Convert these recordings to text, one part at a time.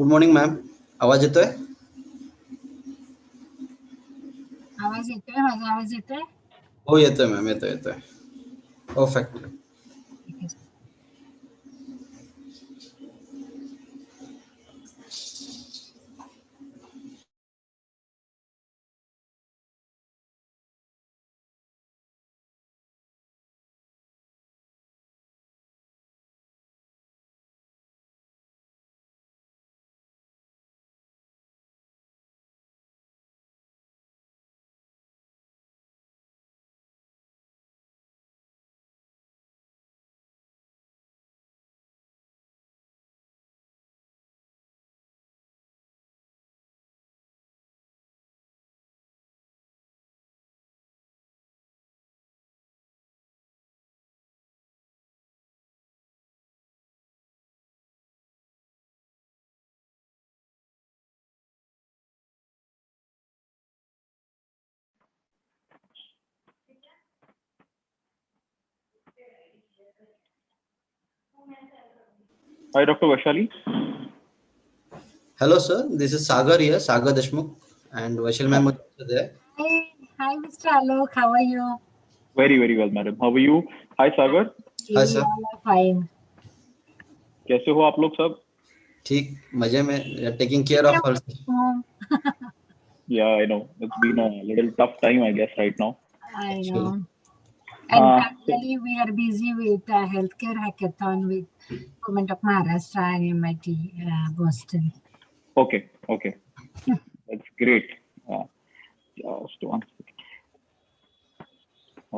Good morning ma'am. आवाज येतोय? आवाज येतोय? माझा आवाज येतोय? हो येतोय मॅम, येतोय. परफेक्ट. ठीक आहे. Hi, Dr. Vaishali. Hello sir, this is Sagar here, Sagar Deshmukh, and Vaishal ma'am is also there. Hi, Mr. Alok. How are you? Very, very well, madam. How are you? Hi, Sagar. Hi sir. Fine. कैसे हो आप लोग सब? ठीक, मजे में. Taking care of us. Yeah, I know. It's been a little tough time, I guess, right now. I Actually. know. And parallelly, we are busy with a healthcare hackathon with Government of Maharashtra and MIT Boston. Okay. That's great. Just one second.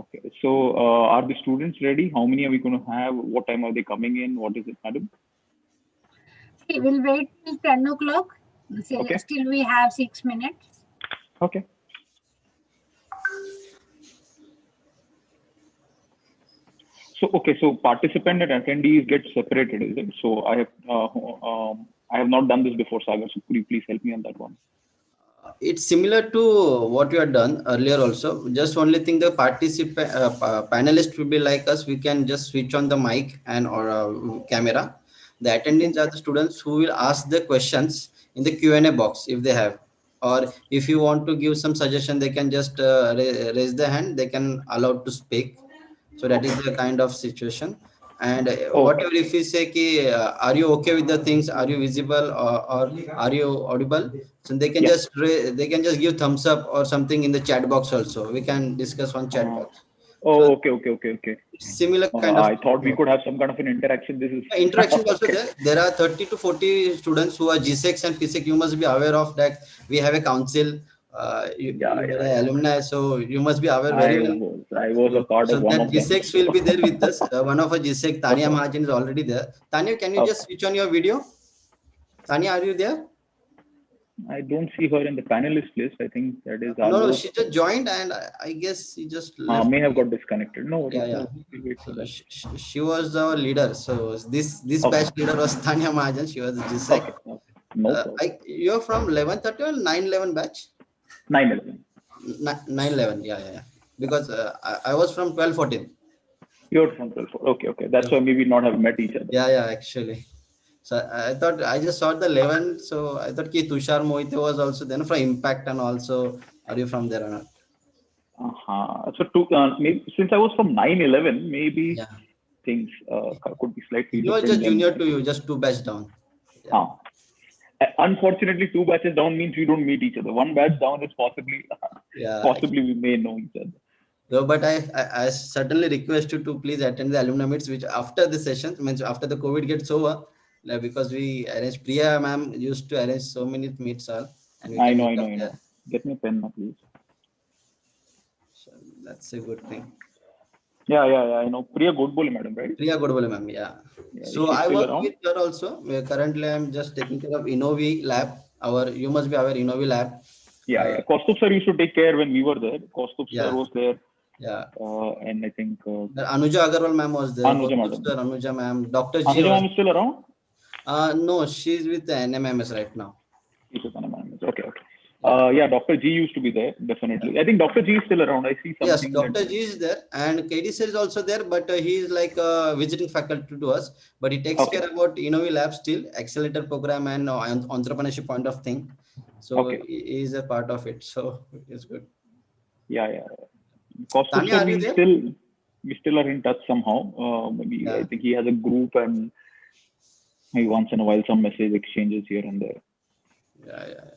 Okay. So, are the students ready? How many are we going to have? What time are they coming in? What is it, madam? Okay, we'll wait till 10 o'clock. Okay. Still, we have 6 minutes. Okay. So participant and attendees get separated, is it? So I have not done this before, Sagar. So could you please help me on that one? It's similar to what you had done earlier also. Just only thing, the participant panelist will be like us. We can just switch on the mic and or camera. The attendees are the students who will ask the questions in the Q&A box if they have, or if you want to give some suggestion, they can just raise their hand. They can allowed to speak. So that is the kind of situation. And whatever, if you say ki, are you okay with the things, are you visible, or are you audible, so they can just give thumbs up or something in the chat box also. We can discuss on chat box. Oh, okay. Similar kind of. I thought we could have some kind of an interaction. This is interaction also there. There are 30 to 40 students who are GSEC and PSEC. You must be aware of that. We have a council. You are an alumni, so you must be aware very well. I was a part of one of them. GSEC will be there with us. One of our GSEC, Tanya Mahajan, is already there. Tanya, can you just switch on your video? Tanya, are you there? I don't see her in the panelist list. I think that is Alok. No, she just joined, and I guess she just left. May have got disconnected. No. Yeah. So she was our leader. So this batch leader was Tanya Mahajan. She was GSEC. Okay. No. You're from 11:30 or 9:11 batch? 9:11. 9:11. Yeah. Because I was from 12:14. You're from 12:14. Okay. That's why maybe not have met each other. Yeah. Actually. So I thought, I just saw the 11. So I thought ki Tushar Mohite was also then from Impact, and also are you from there or not? So maybe since I was from 9/11, maybe things could be slightly different. He was just junior to you, just 2 batch down. Unfortunately, 2 batches down means we don't meet each other. 1 batch down is possibly we may know each other. No, but I certainly request you to please attend the alumni meets, which after the session, means after the COVID gets over, because we arrange, Priya ma'am used to arrange so many meets all. And I know. Get me a pen, please. So that's a good thing. Yeah, I know. Priya Godbole madam, right? Priya Godbole ma'am, yeah. So I work with her also. Currently, I'm just taking care of Innovi lab. You must be aware, Innovi lab. Yeah. Kaustubh sir used to take care when we were there. Kaustubh sir was there. Yeah. And I think Anuja Agarwal ma'am was there. Anuja ma'am. Dr. G. Anuja ma'am is still around? No, she's with the NMMS right now. She's with NMMS. Okay. Yeah, Dr. G used to be there, definitely. I think Dr. G is still around. I see Yes, something Dr. that. G is there and KD sir is also there, but he is like a visiting faculty to us. But he takes care Okay. about Innovi Lab still, accelerator program and entrepreneurship point of thing. So Okay. he is a part of it. So it's good. Yeah, yeah. Kaustubh Tanya, sir, are you there? we still are in touch somehow. Maybe I Yeah, think he has a group and maybe once in a while some message exchanges here and there. yeah.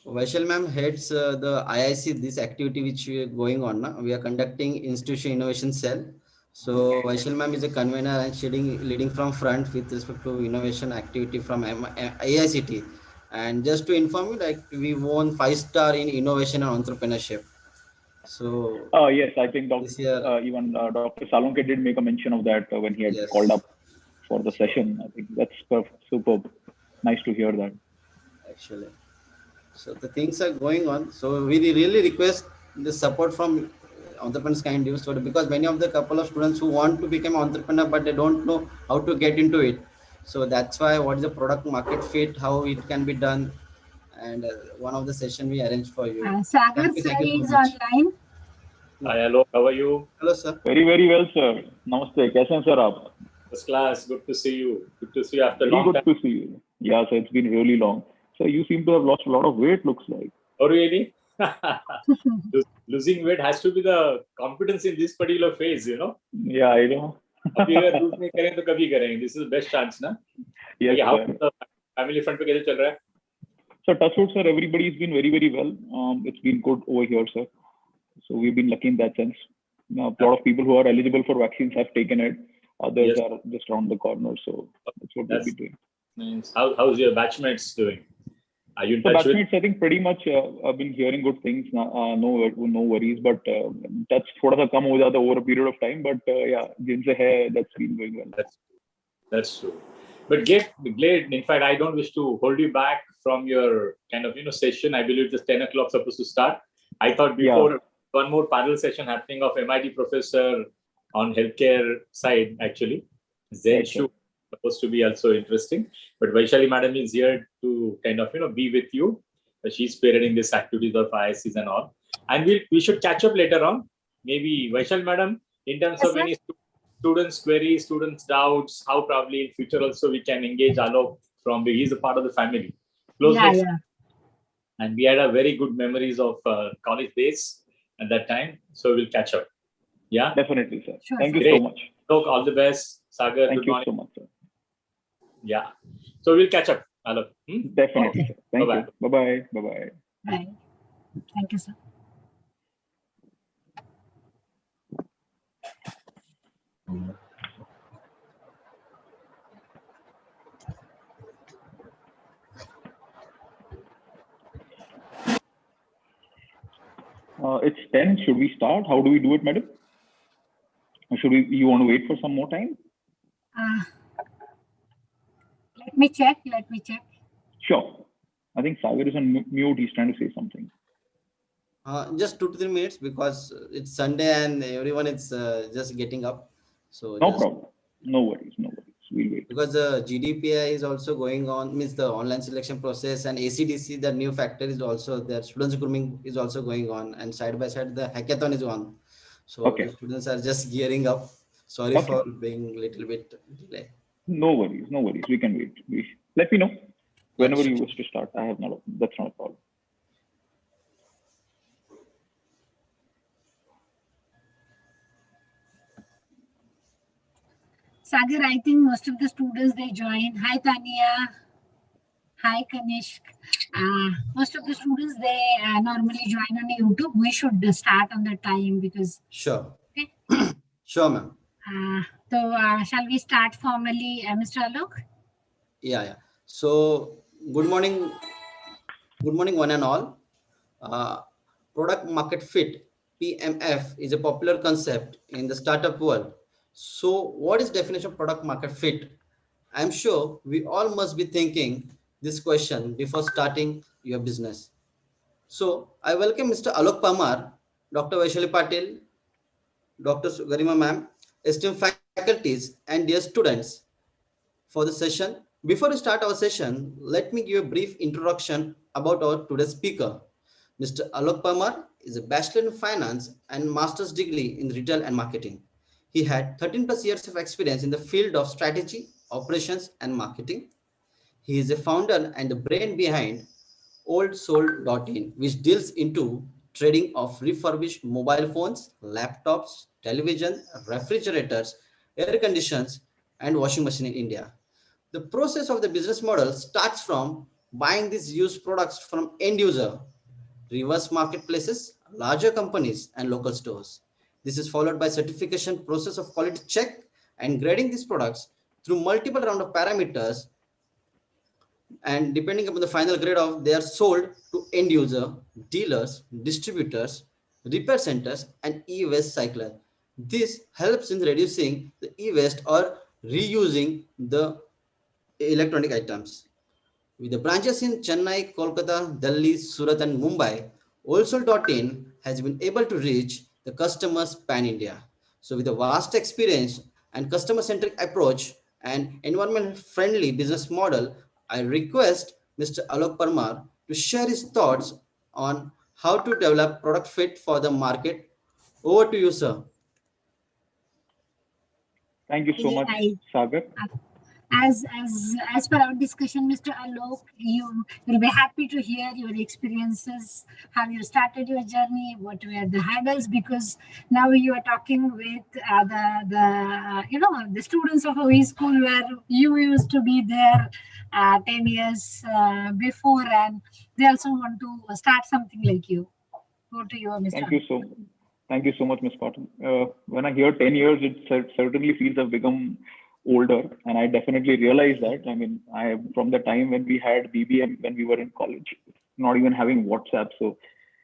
Vaishal ma'am heads the IIC, this activity which we are going on now. We are conducting institution innovation cell. So Vaishal ma'am is a convener and leading from front with respect to innovation activity from IICT. And just to inform you, like we won 5-star in innovation and entrepreneurship. So Yes, I think this year, even Dr. Salonke did make a mention of that when he had called yes, up for the session. I think that's superb. Nice to hear that. actually. So the things are going on. So we really request the support from entrepreneurs kind of, so because many of the couple of students who want to become entrepreneur but they don't know how to get into it. So that's why what is the product market fit, how it can be done, and one of the session we arranged for you. Sagar sir Thank you so is much. online. Hi, Alok. How are you? Hello, sir. Very, very well, sir. Namaste. कैसे हैं sir आप? First class. Good to see you. Good to see you after a Very long good time. to see you. Yeah, sir. It's been really long. So you seem to have lost a lot of weight, looks like. Oh, really? Losing weight has to be the competence in this particular phase, you know. Yeah, I know. अभी अगर lose नहीं करें तो कभी करेंगे. This is the best chance, ना? Yes, How sir. the family front पे कैसे चल रहा है? So touchwood, sir, everybody's been very, very well. It's been good over here, sir. So we've been lucky in that sense. A lot of people who are eligible for vaccines have taken it. Others Yes. are just around the corner. So that's what we'll be doing. Nice. How's your batchmates doing? Are you in So touch with? batchmates, I think pretty much I've been hearing good things. No worries. But touch थोड़ा सा कम हो जाता over a period of time. But yeah, जिनसे है, that's been going well. That's true. But glad. In fact, I don't wish to hold you back from your kind of session. I believe it's 10 o'clock supposed to start. I thought before one more parallel session happening of MIT professor on healthcare side actually. Zen Shu supposed to be also interesting. But Vaishali madam is here to kind of be with you. She's spearheading this activities of IICs and all. And we should catch up later on. Maybe Vaishali madam, in terms Yes, of sir. any students' queries, students' doubts, how probably in future also we can engage Alok he's a part of the family. Close and we had a very good memories of college days at that time. So we'll catch up. Yeah? Definitely, sir. Sure, Thank sir. you so much. Alok, all the best. Sagar, Thank good you morning. so much, sir. Yeah. So we'll catch up, Alok. Definitely, Okay. sir. Thank Bye-bye. you. Bye-bye. Bye-bye. Bye. Thank you, sir. It's 10. Should we start? How do we do it, madam? Or you want to wait for some more time? Let me check. Sure. I think Sagar is on mute. He's trying to say something. Just 2 to 3 minutes because it's Sunday and everyone is just getting up. So No problem. No worries. We'll wait. Because the GDPI is also going on, means the online selection process, and ACDC, the new factor is also there. Students grooming is also going on, and side by side the hackathon is on. So Okay. the students are just gearing up. Sorry for being a little bit delay. No worries. We can wait. Let me know whenever sure. you wish to start. That's not a problem. Sagar, I think most of the students they join. Hi, Tania. Hi, Kanishk. Most of the students they normally join on YouTube. We should start on the time because. Sure. Okay. Sure, ma'am. So shall we start formally, Mr. Alok? Yeah. So good morning, one and all. Product market fit (PMF) is a popular concept in the startup world. So, what is definition of product market fit? I'm sure we all must be thinking this question before starting your business. So, I welcome Mr. Alok Parmar, Dr. Vaishali Patil, Dr. Garima ma'am, esteemed faculties, and dear students for the session. Before we start our session, let me give a brief introduction about our today's speaker. Mr. Alok Parmar is a Bachelor in Finance and Master's degree in Retail and Marketing. He had 13 plus years of experience in the field of strategy, operations, and marketing. He is a founder and the brain behind oldsoul.in, which deals into trading of refurbished mobile phones, laptops, television, refrigerators, air conditioners, and washing machine in India. The process of the business model starts from buying these used products from end user, reverse marketplaces, larger companies, and local stores. This is followed by certification process of quality check and grading these products through multiple round of parameters, and depending upon the final grade of, they are sold to end user, dealers, distributors, repair centers, and e-waste cycler. This helps in reducing the e-waste or reusing the electronic items. With the branches in Chennai, Kolkata, Delhi, Surat, and Mumbai, Allsoul.in has been able to reach the customers pan-India. So with a vast experience and customer-centric approach and environment-friendly business model, I request Mr. Alok Parmar to share his thoughts on how to develop product fit for the market. Over to you, sir. Thank you so much, I, Sagar. as per our discussion, Mr. Alok, you will be happy to hear your experiences, how you started your journey, what were the hurdles, because now you are talking with the students of our school where you used to be there 10 years before, and they also want to start something like you. Go to you, Mr. Thank you so Thank you so much, Ms. Patil. When I hear 10 years, it certainly feels I've become older, and I definitely realize that. I mean, from the time when we had BBM when we were in college, not even having WhatsApp, so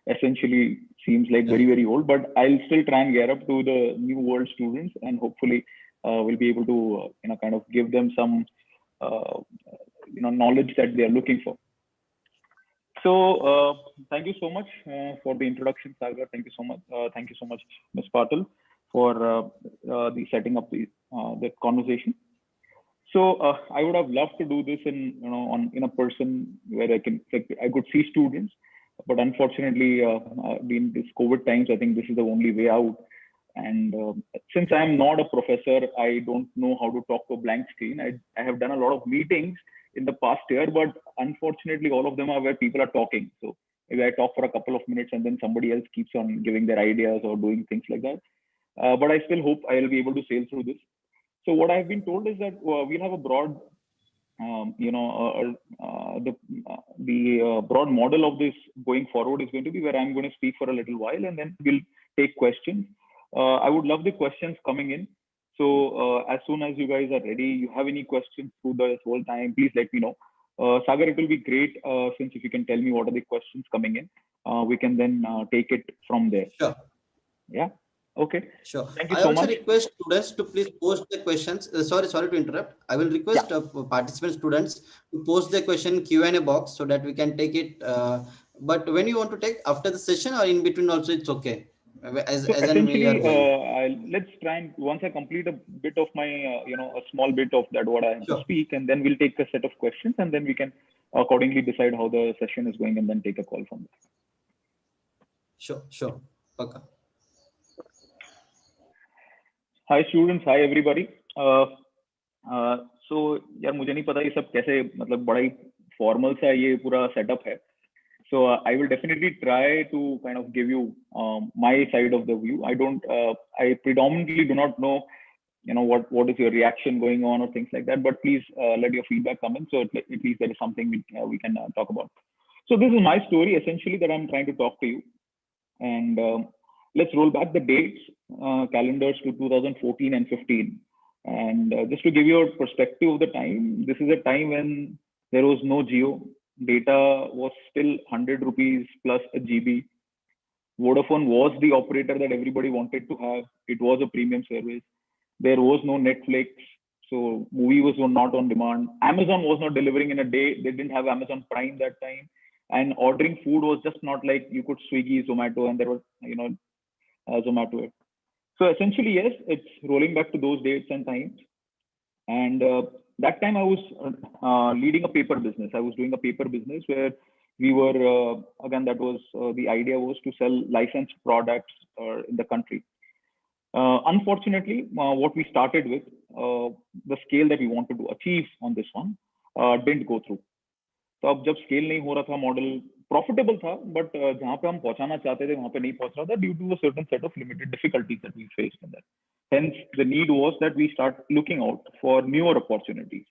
essentially seems like very, very old. But I'll still try and get up to the new world students, and hopefully we'll be able to kind of give them some knowledge that they are looking for. So thank you so much for the introduction, Sagar. Thank you so much. Thank you so much, Ms. Patil, for the setting up the conversation. So I would have loved to do this in a person where I could see students, but unfortunately, in this COVID times, I think this is the only way out. And since I am not a professor, I don't know how to talk to a blank screen. I have done a lot of meetings in the past year, but unfortunately, all of them are where people are talking. So maybe I talk for a couple of minutes and then somebody else keeps on giving their ideas or doing things like that. But I still hope I will be able to sail through this. So what I've been told is that we'll have a broad, the broad model of this going forward is going to be where I'm going to speak for a little while and then we'll take questions. I would love the questions coming in. So as soon as you guys are ready, you have any questions through this whole time, please let me know. Sagar, it will be great since if you can tell me what are the questions coming in, we can then take it from there. Sure. Yeah. Okay. Sure. Thank you I so also much. request students to please post the questions. Sorry to interrupt. I will request participant students to post the question Q&A box so that we can take it. But when you want to take after the session or in between also, it's okay. As and we are going. Let's try and once I complete a bit of my, a small bit of that what I have to speak, and then we'll take a set of questions, and then we can accordingly decide how the session is going, and then take a call from there. Sure. Okay. Hi students, hi everybody. So यार मुझे नहीं पता ये सब कैसे मतलब बड़ा ही formal सा ये पूरा setup है. So I will definitely try to kind of give you my side of the view. I predominantly do not know, what is your reaction going on or things like that. But please let your feedback come in. So at least there is something we can talk about. So this is my story essentially that I'm trying to talk to you. And let's roll back the dates, calendars to 2014 and 15. And just to give you a perspective of the time, this is a time when there was no Jio. Data was still 100 rupees plus a GB. Vodafone was the operator that everybody wanted to have. It was a premium service. There was no Netflix. So movies were not on demand. Amazon was not delivering in a day. They didn't have Amazon Prime that time. And ordering food was just not like you could Swiggy, Zomato, and there was, Zomato. So essentially, yes, it's rolling back to those dates and times. And that time I was leading a paper business. I was doing a paper business where we were, again, that was the idea was to sell licensed products in the country. Unfortunately, what we started with, the scale that we wanted to achieve on this one didn't go through. तो अब जब scale नहीं हो रहा था, model profitable था, but जहां पे हम पहुंचाना चाहते थे वहां पे नहीं पहुंच रहा था due to a certain set of limited difficulties that we faced in that. Hence, the need was that we start looking out for newer opportunities.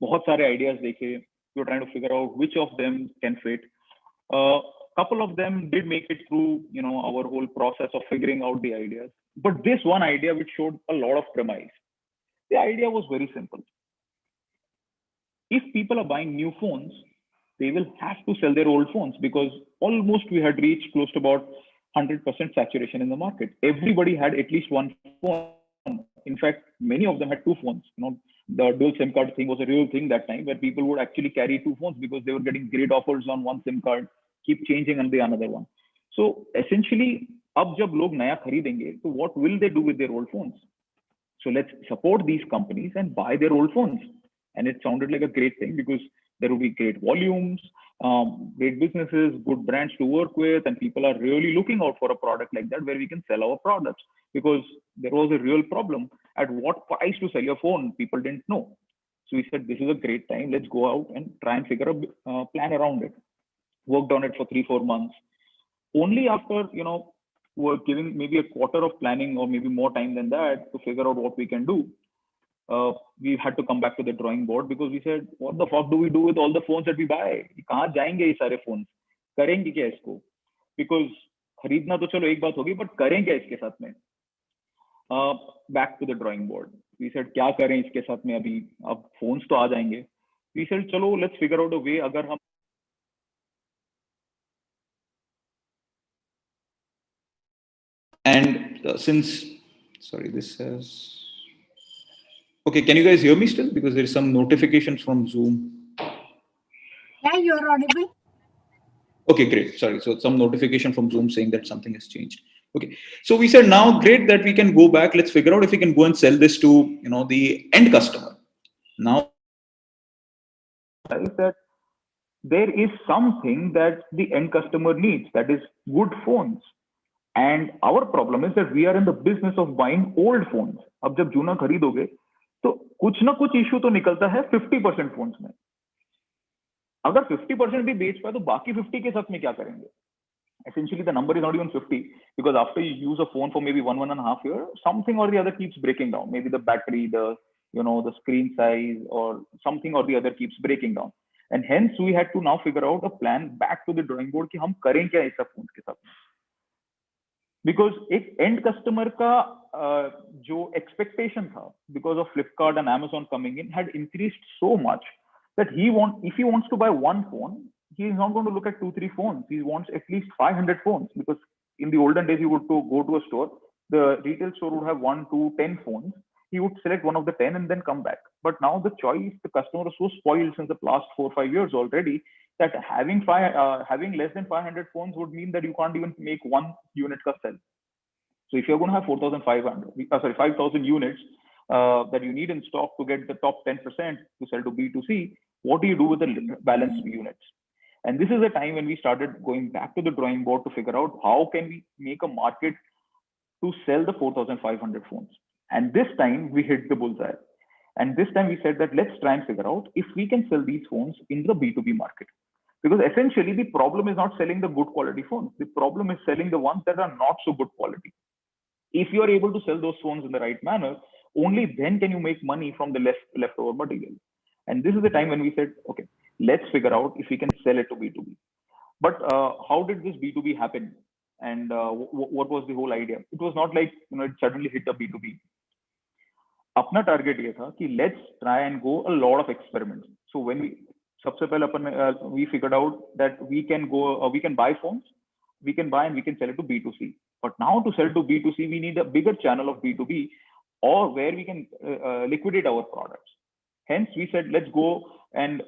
बहुत सारे ideas देखे, we were trying to figure out which of them can fit. Couple of them did make it through, our whole process of figuring out the ideas. But this one idea which showed a lot of premise. The idea was very simple. If people are buying new phones, they will have to sell their old phones because almost we had reached close to about 100% saturation in the market. Everybody had at least one phone. In fact, many of them had two phones. The dual SIM card thing was a real thing that time, where people would actually carry two phones because they were getting great offers on one SIM card, keep changing on the another one. So essentially, अब जब लोग नया खरीदेंगे, so what will they do with their old phones? So let's support these companies and buy their old phones. And it sounded like a great thing because there will be great volumes, great businesses, good brands to work with, and people are really looking out for a product like that where we can sell our products, because there was a real problem at what price to sell your phone. People didn't know. So we said, this is a great time. Let's go out and try and figure a plan around it. Worked on it for 3-4 months. Only after, we're giving maybe a quarter of planning or maybe more time than that to figure out what we can do. We had to come back to the drawing board because we said, what the fuck do we do with all the phones that we buy? कहाँ जाएंगे ये सारे phones? करेंगे क्या इसको? Because खरीदना तो चलो एक बात होगी, but करें क्या इसके साथ में? Back to the drawing board. We said क्या करें इसके साथ में अभी? अब phones तो आ जाएंगे. We said चलो let's figure out a way. अगर हम and since sorry, this says. Okay, can you guys hear me still? Because there is some notifications from Zoom. Yeah, you're audible. Okay, great. Sorry. So some notification from Zoom saying that something has changed. Okay. So we said now, great that we can go back. Let's figure out if we can go and sell this to, the end customer. Now, that there is something that the end customer needs, that is good phones. And our problem is that we are in the business of buying old phones. अब जब जूना खरीदोगे तो कुछ ना कुछ issue तो निकलता है 50% फोन्स में. अगर 50% भी बेच पाए तो बाकी 50 के साथ में क्या करेंगे? Essentially, the number is not even 50 because after you use a phone for maybe 1.5 years, something or the other keeps breaking down. Maybe the battery, the screen size, or something or the other keeps breaking down. And hence we had to now figure out a plan back to the drawing board कि हम करें क्या इस phone के साथ. Because एक end customer का जो expectation था because of Flipkart and Amazon coming in had increased so much that if he wants to buy one phone, he is not going to look at 2-3 phones. He wants at least 500 phones, because in the olden days, he would go to a store. The retail store would have 1, 2, 10 phones. He would select one of the 10 and then come back. But now the choice, the customer is so spoiled since the last 4-5 years already that having less than 500 phones would mean that you can't even make one unit ka sell. So if you're going to have 5,000 units that you need in stock to get the top 10% to sell to B2C, what do you do with the balanced units? And this is a time when we started going back to the drawing board to figure out how can we make a market to sell the 4,500 phones. And this time we hit the bullseye. And this time we said that let's try and figure out if we can sell these phones in the B2B market. Because essentially the problem is not selling the good quality phones. The problem is selling the ones that are not so good quality. If you are able to sell those phones in the right manner, only then can you make money from the leftover material. And this is the time when we said, okay, let's figure out if we can sell it to B2B. But how did this B2B happen? And what was the whole idea? It was not like it suddenly hit a B2B. अपना target ये था कि let's try and go a lot of experiments. So when सबसे पहले we figured out that we can buy phones, we can buy and we can sell it to B2C. But now to sell to B2C, we need a bigger channel of B2B, or where we can liquidate our products. Hence, we said, let's go and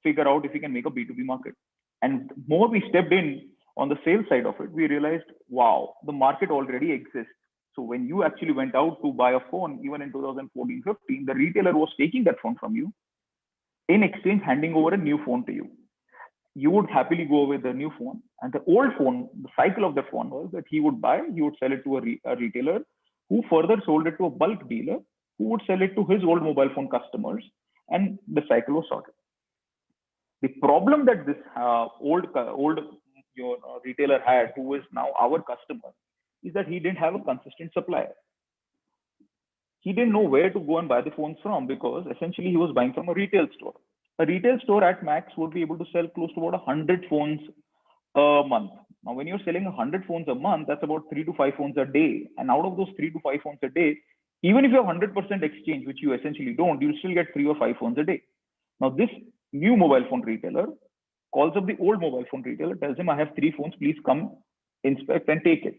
figure out if we can make a B2B market. And more we stepped in on the sales side of it, we realized, wow, the market already exists. So when you actually went out to buy a phone, even in 2014-15, the retailer was taking that phone from you, in exchange handing over a new phone to you. You would happily go with the new phone, and the old phone, the cycle of the phone was that he would buy, he would sell it to a retailer, who further sold it to a bulk dealer, who would sell it to his old mobile phone customers, and the cycle was sorted. The problem that this old retailer had, who is now our customer, is that he didn't have a consistent supplier. He didn't know where to go and buy the phones from, because essentially he was buying from a retail store. A retail store at max would be able to sell close to about 100 phones a month. Now, when you're selling 100 phones a month, that's about 3 to 5 phones a day. And out of those 3 to 5 phones a day, even if you have 100% exchange, which you essentially don't, you'll still get 3 or 5 phones a day. Now, this new mobile phone retailer calls up the old mobile phone retailer, tells him, I have 3 phones, please come inspect and take it.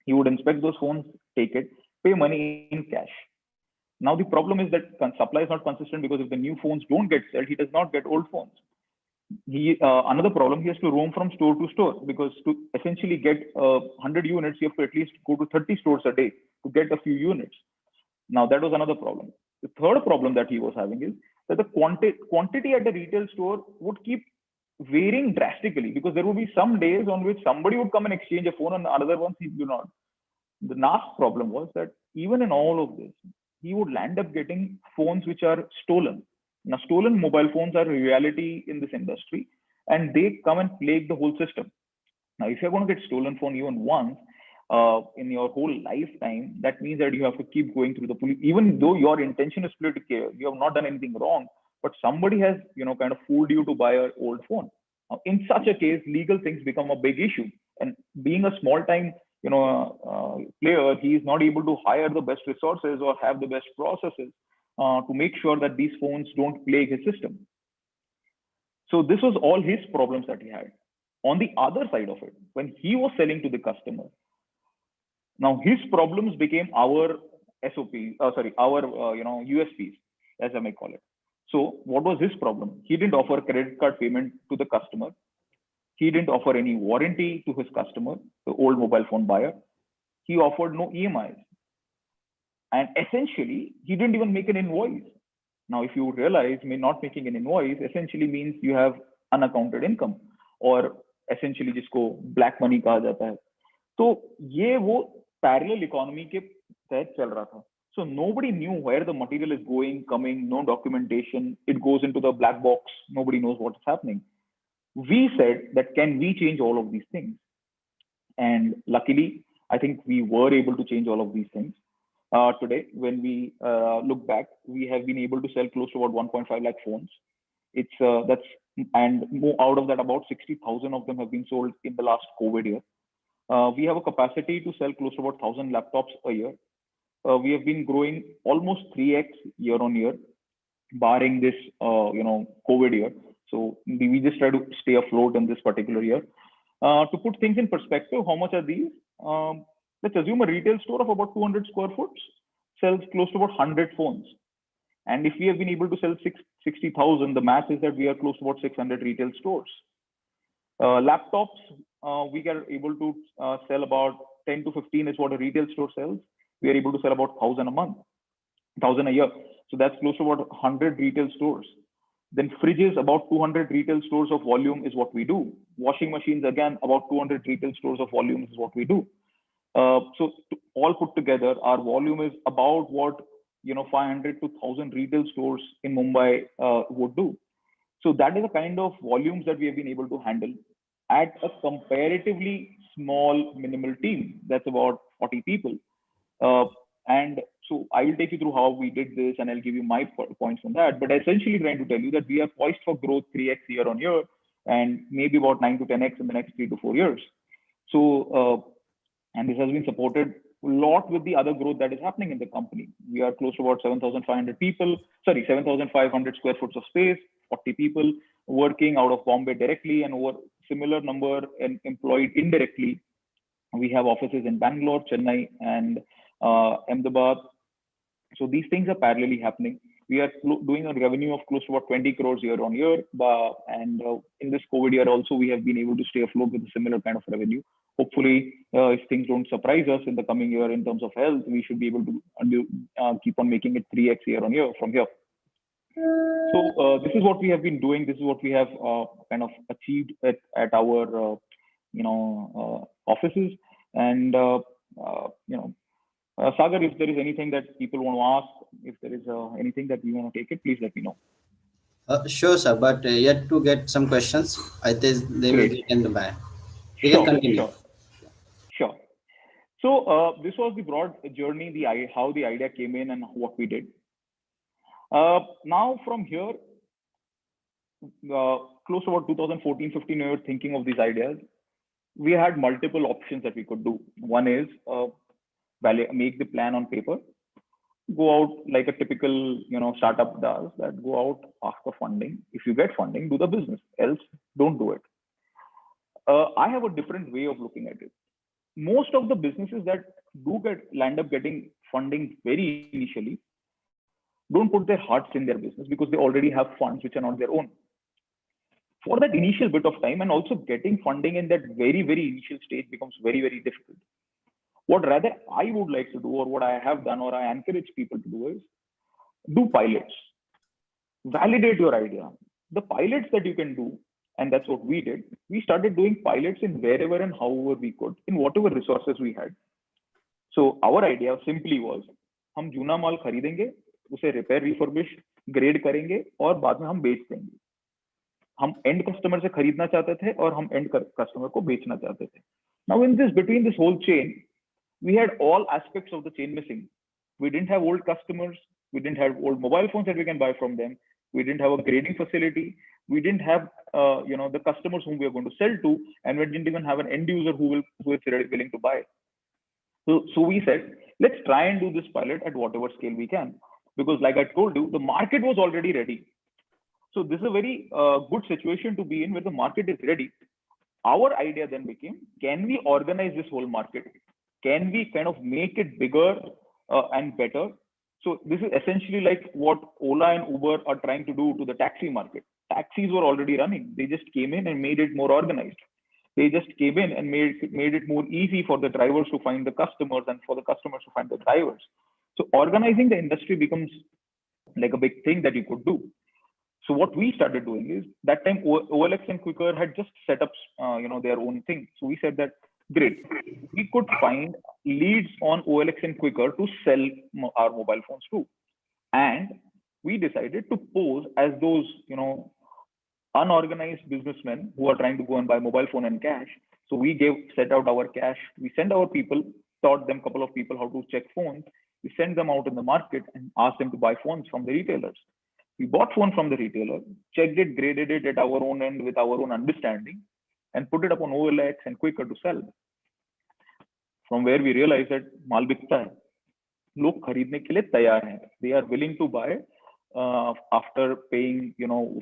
He would inspect those phones, take it, pay money in cash. Now, the problem is that supply is not consistent, because if the new phones don't get sold, he does not get old phones. Another problem, he has to roam from store to store, because to essentially get 100 units, you have to at least go to 30 stores a day to get a few units. Now, that was another problem. The third problem that he was having is that the quantity at the retail store would keep varying drastically, because there would be some days on which somebody would come and exchange a phone, and other ones he do not. The last problem was that even in all of this, he would land up getting phones which are stolen. Now, stolen mobile phones are a reality in this industry, and they come and plague the whole system. Now, if you're going to get stolen phone even once in your whole lifetime, that means that you have to keep going through the police, even though your intention is clear to care. You have not done anything wrong, but somebody has, kind of fooled you to buy an old phone. Now, in such a case, legal things become a big issue. And being a small time player, he is not able to hire the best resources or have the best processes to make sure that these phones don't plague his system. So this was all his problems that he had. On the other side of it, when he was selling to the customer, now his problems became our USPs, as I may call it. So what was his problem? He didn't offer credit card payment to the customer. He didn't offer any warranty to his customer, the old mobile phone buyer. He offered no EMIs. And essentially, he didn't even make an invoice. Now, if you realize, not making an invoice essentially means you have unaccounted income, or essentially जिसको black money कहा जाता है. तो ये वो parallel economy के तहत चल रहा था. So nobody knew where the material is going, coming, no documentation. It goes into the black box. Nobody knows what's happening. We said that, can we change all of these things? And luckily, I think we were able to change all of these things. Today, when we look back, we have been able to sell close to about 1.5 lakh phones. And more out of that, about 60,000 of them have been sold in the last COVID year. We have a capacity to sell close to about 1,000 laptops a year. We have been growing almost 3x year on year, barring this, COVID year. So we just try to stay afloat in this particular year. To put things in perspective, how much are these? Let's assume a retail store of about 200 square foot sells close to about 100 phones. And if we have been able to sell 60,000, the math is that we are close to about 600 retail stores. Laptops, we are able to sell about 10 to 15 is what a retail store sells. We are able to sell about 1,000 a month, 1,000 a year. So that's close to about 100 retail stores. Then fridges, about 200 retail stores of volume is what we do. Washing machines, again, about 200 retail stores of volume is what we do. So all put together, our volume is about what 500 to 1,000 retail stores in Mumbai would do. So that is the kind of volumes that we have been able to handle at a comparatively small minimal team. That's about 40 people. And so I will take you through how we did this, and I'll give you my points on that. But essentially trying to tell you that we are poised for growth 3x year on year, and maybe about 9 to 10x in the next 3 to 4 years. So, and this has been supported a lot with the other growth that is happening in the company. We are close to about 7,500 people, 7,500 square foot of space, 40 people working out of Bombay directly, and over similar number and employed indirectly. We have offices in Bangalore, Chennai, and Ahmedabad. So these things are parallelly happening. We are doing a revenue of close to about 20 crores year on year. And in this COVID year also, we have been able to stay afloat with a similar kind of revenue Hopefully, if things don't surprise us in the coming year in terms of health, we should be able to keep on making it 3x year on year from here. So this is what we have been doing. This is what we have kind of achieved at our offices. And Sagar, if there is anything that people want to ask, if there is anything that you want to take it, please let me know. Sure, sir. But yet to get some questions, I think they will get in the back. We can continue. Sure. So this was the broad journey, how the idea came in and what we did. Now from here, close to about 2014-15, we were thinking of these ideas. We had multiple options that we could do. One is make the plan on paper, go out like a typical startup does, that go out, ask for funding. If you get funding, do the business, else don't do it. I have a different way of looking at it. Most of the businesses that do land up getting funding very initially don't put their hearts in their business because they already have funds which are not their own. For that initial bit of time, and also getting funding in that very, very initial stage becomes very, very difficult. What rather I would like to do, or what I have done, or I encourage people to do, is do pilots. Validate your idea. The pilots that you can do, and that's what we did. We started doing pilots in wherever and however we could, in whatever resources we had. So our idea simply was, हम जूना माल खरीदेंगे, उसे repair, refurbish, grade करेंगे, और बाद में हम बेच देंगे. हम end customer से खरीदना चाहते थे, और हम end customer को बेचना चाहते थे. Now in between this whole chain, we had all aspects of the chain missing. We didn't have old customers. We didn't have old mobile phones that we can buy from them. We didn't have a grading facility. We didn't have, the customers whom we are going to sell to, and we didn't even have an end user who is willing to buy. So we said, let's try and do this pilot at whatever scale we can, because like I told you, the market was already ready. So this is a very good situation to be in, where the market is ready. Our idea then became, can we organize this whole market? Can we kind of make it bigger and better? So this is essentially like what Ola and Uber are trying to do to the taxi market. Taxis were already running. They just came in and made it more organized. They just came in and made it more easy for the drivers to find the customers and for the customers to find the drivers. So organizing the industry becomes like a big thing that you could do. So what we started doing is, that time OLX and Quicker had just set up their own thing. So we said that, great, we could find leads on OLX and Quicker to sell our mobile phones to. And we decided to pose as those, unorganized businessmen who are trying to go and buy mobile phone and cash. So we set out our cash. We sent our people, taught them, a couple of people, how to check phones. We sent them out in the market and asked them to buy phones from the retailers. We bought phone from the retailer, checked it, graded it at our own end with our own understanding, and put it up on OLX and Quicker to sell. From where we realized that माल बिकता है, लोग खरीदने के लिए तैयार हैं. They are willing to buy after paying,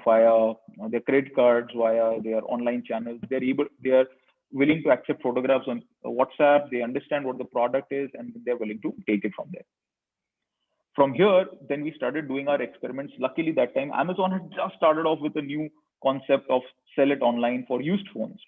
via their credit cards, via their online channels. They are willing to accept photographs on WhatsApp. They understand what the product is, and they're willing to take it from there. From here, then we started doing our experiments. Luckily, that time Amazon had just started off with a new concept of sell it online for used phones.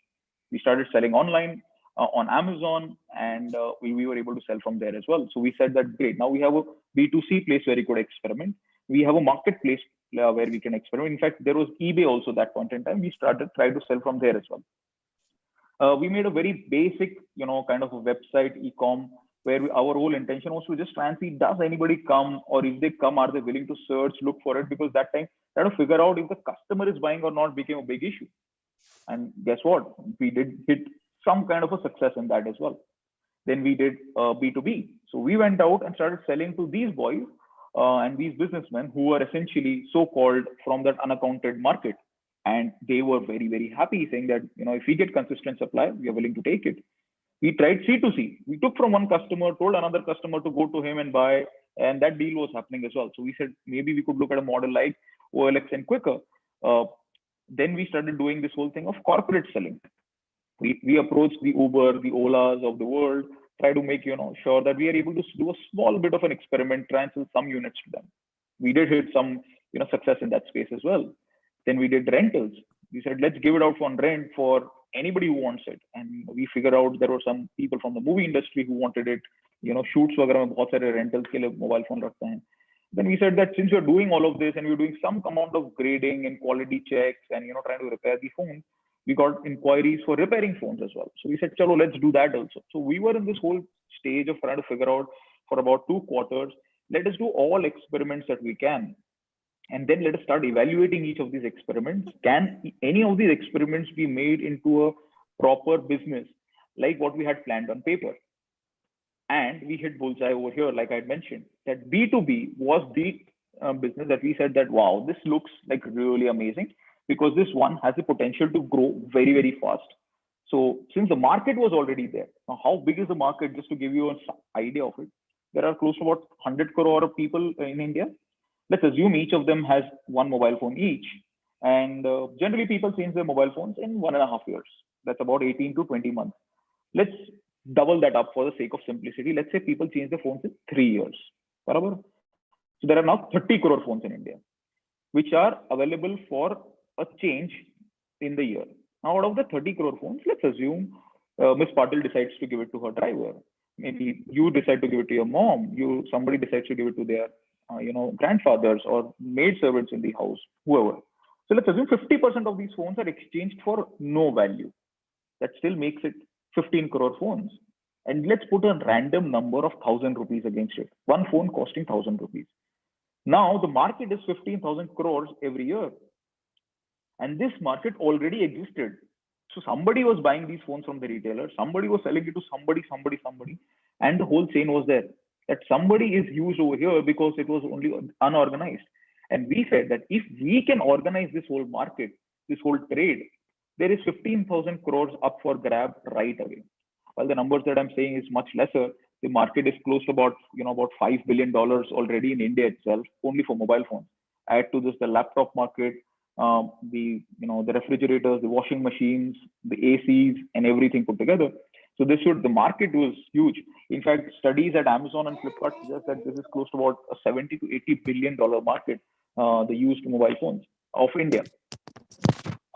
We started selling online on Amazon, and we were able to sell from there as well. So we said that, great, now we have a B2C place where we could experiment. We have a marketplace where we can experiment. In fact, there was eBay also that point in time. We tried to sell from there as well. We made a very basic, kind of a website, e-com, where our whole intention was to just try and see, does anybody come, or if they come, are they willing to search, look for it? Because that time, try to figure out if the customer is buying or not became a big issue. And guess what? We did hit some kind of a success in that as well. Then we did B2B. So we went out and started selling to these boys and these businessmen who were essentially so-called from that unaccounted market. And they were very, very happy, saying that, if we get consistent supply, we are willing to take it. We tried C2C. We took from one customer, told another customer to go to him and buy, and that deal was happening as well. So we said, maybe we could look at a model like OLX and Quicker. Then we started doing this whole thing of corporate selling. We approached the Uber, the Olas of the world, try to make sure that we are able to do a small bit of an experiment, try and sell some units to them. We did hit some success in that space as well. Then we did rentals. We said, let's give it out on rent for anybody who wants it. And we figured out there were some people from the movie industry who wanted it. Shoots वगैरह में बहुत सारे rentals के लिए mobile phone रखते हैं. Then we said that since you're doing all of this and we're doing some amount of grading and quality checks and trying to repair the phones, we got inquiries for repairing phones as well. So we said, chalo, let's do that also. So we were in this whole stage of trying to figure out for about 2 quarters, let us do all experiments that we can. And then let us start evaluating each of these experiments. Can any of these experiments be made into a proper business like what we had planned on paper? And we hit bullseye over here, like I had mentioned, that B2B was the business that we said that, wow, this looks like really amazing because this one has the potential to grow very, very fast. So since the market was already there, now how big is the market? Just to give you an idea of it, there are close to about 100 crore of people in India. Let's assume each of them has one mobile phone each. And generally people change their mobile phones in 1.5 years. That's about 18 to 20 months. Let's double that up for the sake of simplicity. Let's say people change their phones in 3 years. So there are now 30 crore phones in India, which are available for a change in the year. Now, out of the 30 crore phones, let's assume Ms. Patil decides to give it to her driver. Maybe you decide to give it to your mom. Somebody decides to give it to their grandfathers or maid servants in the house, whoever. So let's assume 50% of these phones are exchanged for no value. That still makes it 15 crore phones. And let's put a random number of 1,000 rupees against it. One phone costing 1,000 rupees. Now the market is 15,000 crores every year. And this market already existed. So somebody was buying these phones from the retailer. Somebody was selling it to somebody. And the whole chain was there. That somebody is used over here because it was only unorganized. And we said that if we can organize this whole market, this whole trade, there is 15,000 crores up for grab right away. While the numbers that I'm saying is much lesser, the market is close to about $5 billion already in India itself, only for mobile phones. Add to this the laptop market, the refrigerators, the washing machines, the ACs, and everything put together. So the market was huge. In fact, studies at Amazon and Flipkart suggest that this is close to about a 70 to $80 billion market, the used mobile phones of India.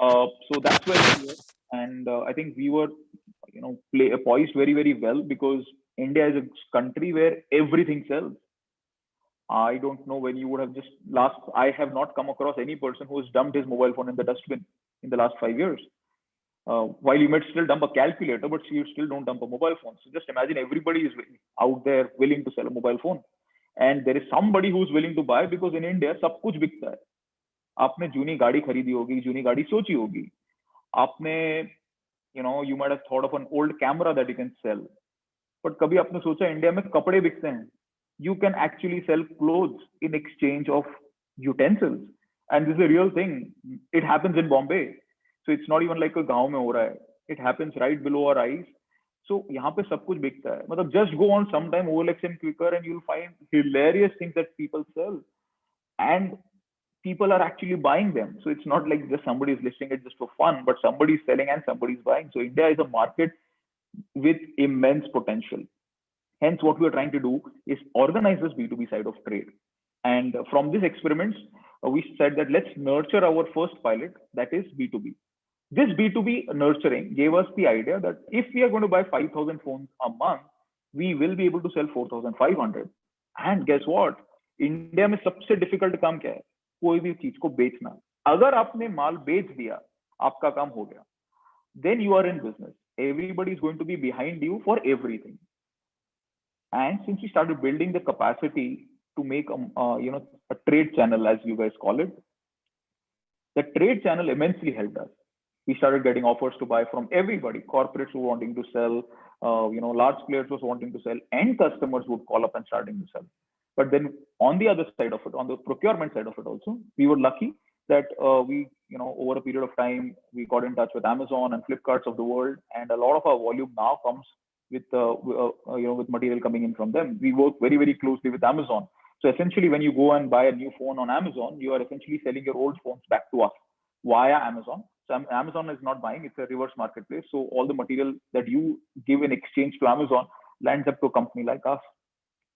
So that's where we were. And I think we were, poised very, very well because India is a country where everything sells. I don't know when you would have I have not come across any person who has dumped his mobile phone in the dustbin in the last 5 years. While you might still dump a calculator, but you still don't dump a mobile phone. So just imagine everybody is out there willing to sell a mobile phone. And there is somebody who's willing to buy because in India, सब कुछ बिकता है. आपने जूनी गाड़ी खरीदी होगी, जूनी गाड़ी सोची होगी. आपने, you might have thought of an old camera that you can sell. But कभी आपने सोचा इंडिया में कपड़े बिकते हैं. You can actually sell clothes in exchange of utensils. And this is a real thing. It happens in Bombay. So it's not even like a गांव में हो रहा है. It happens right below our eyes. So यहाँ पे सब कुछ बिकता है. मतलब just go on sometime OLX and Quicker and you'll find hilarious things that people sell. And people are actually buying them. So it's not like just somebody is listing it just for fun, but somebody is selling and somebody is buying. So India is a market with immense potential. Hence, what we are trying to do is organize this B2B side of trade. And from these experiments, we said that let's nurture our first pilot, that is B2B. This B2B nurturing gave us the idea that if we are going to buy 5,000 phones a month, we will be able to sell 4,500. And guess what? India में सबसे difficult काम क्या है? कोई भी चीज को बेचना. अगर आपने माल बेच दिया, आपका काम हो गया. Then you are in business. Everybody is going to be behind you for everything. And since we started building the capacity to make a trade channel, as you guys call it, the trade channel immensely helped us. We started getting offers to buy from everybody. Corporates were wanting to sell, large players was wanting to sell, and customers would call up and starting to sell. But then on the other side of it, on the procurement side of it also, we were lucky that we, over a period of time, we got in touch with Amazon and Flipkarts of the world, and a lot of our volume now comes with material coming in from them. We work very, very closely with Amazon. So essentially, when you go and buy a new phone on Amazon, you are essentially selling your old phones back to us via Amazon. So Amazon is not buying; it's a reverse marketplace. So all the material that you give in exchange to Amazon lands up to a company like us.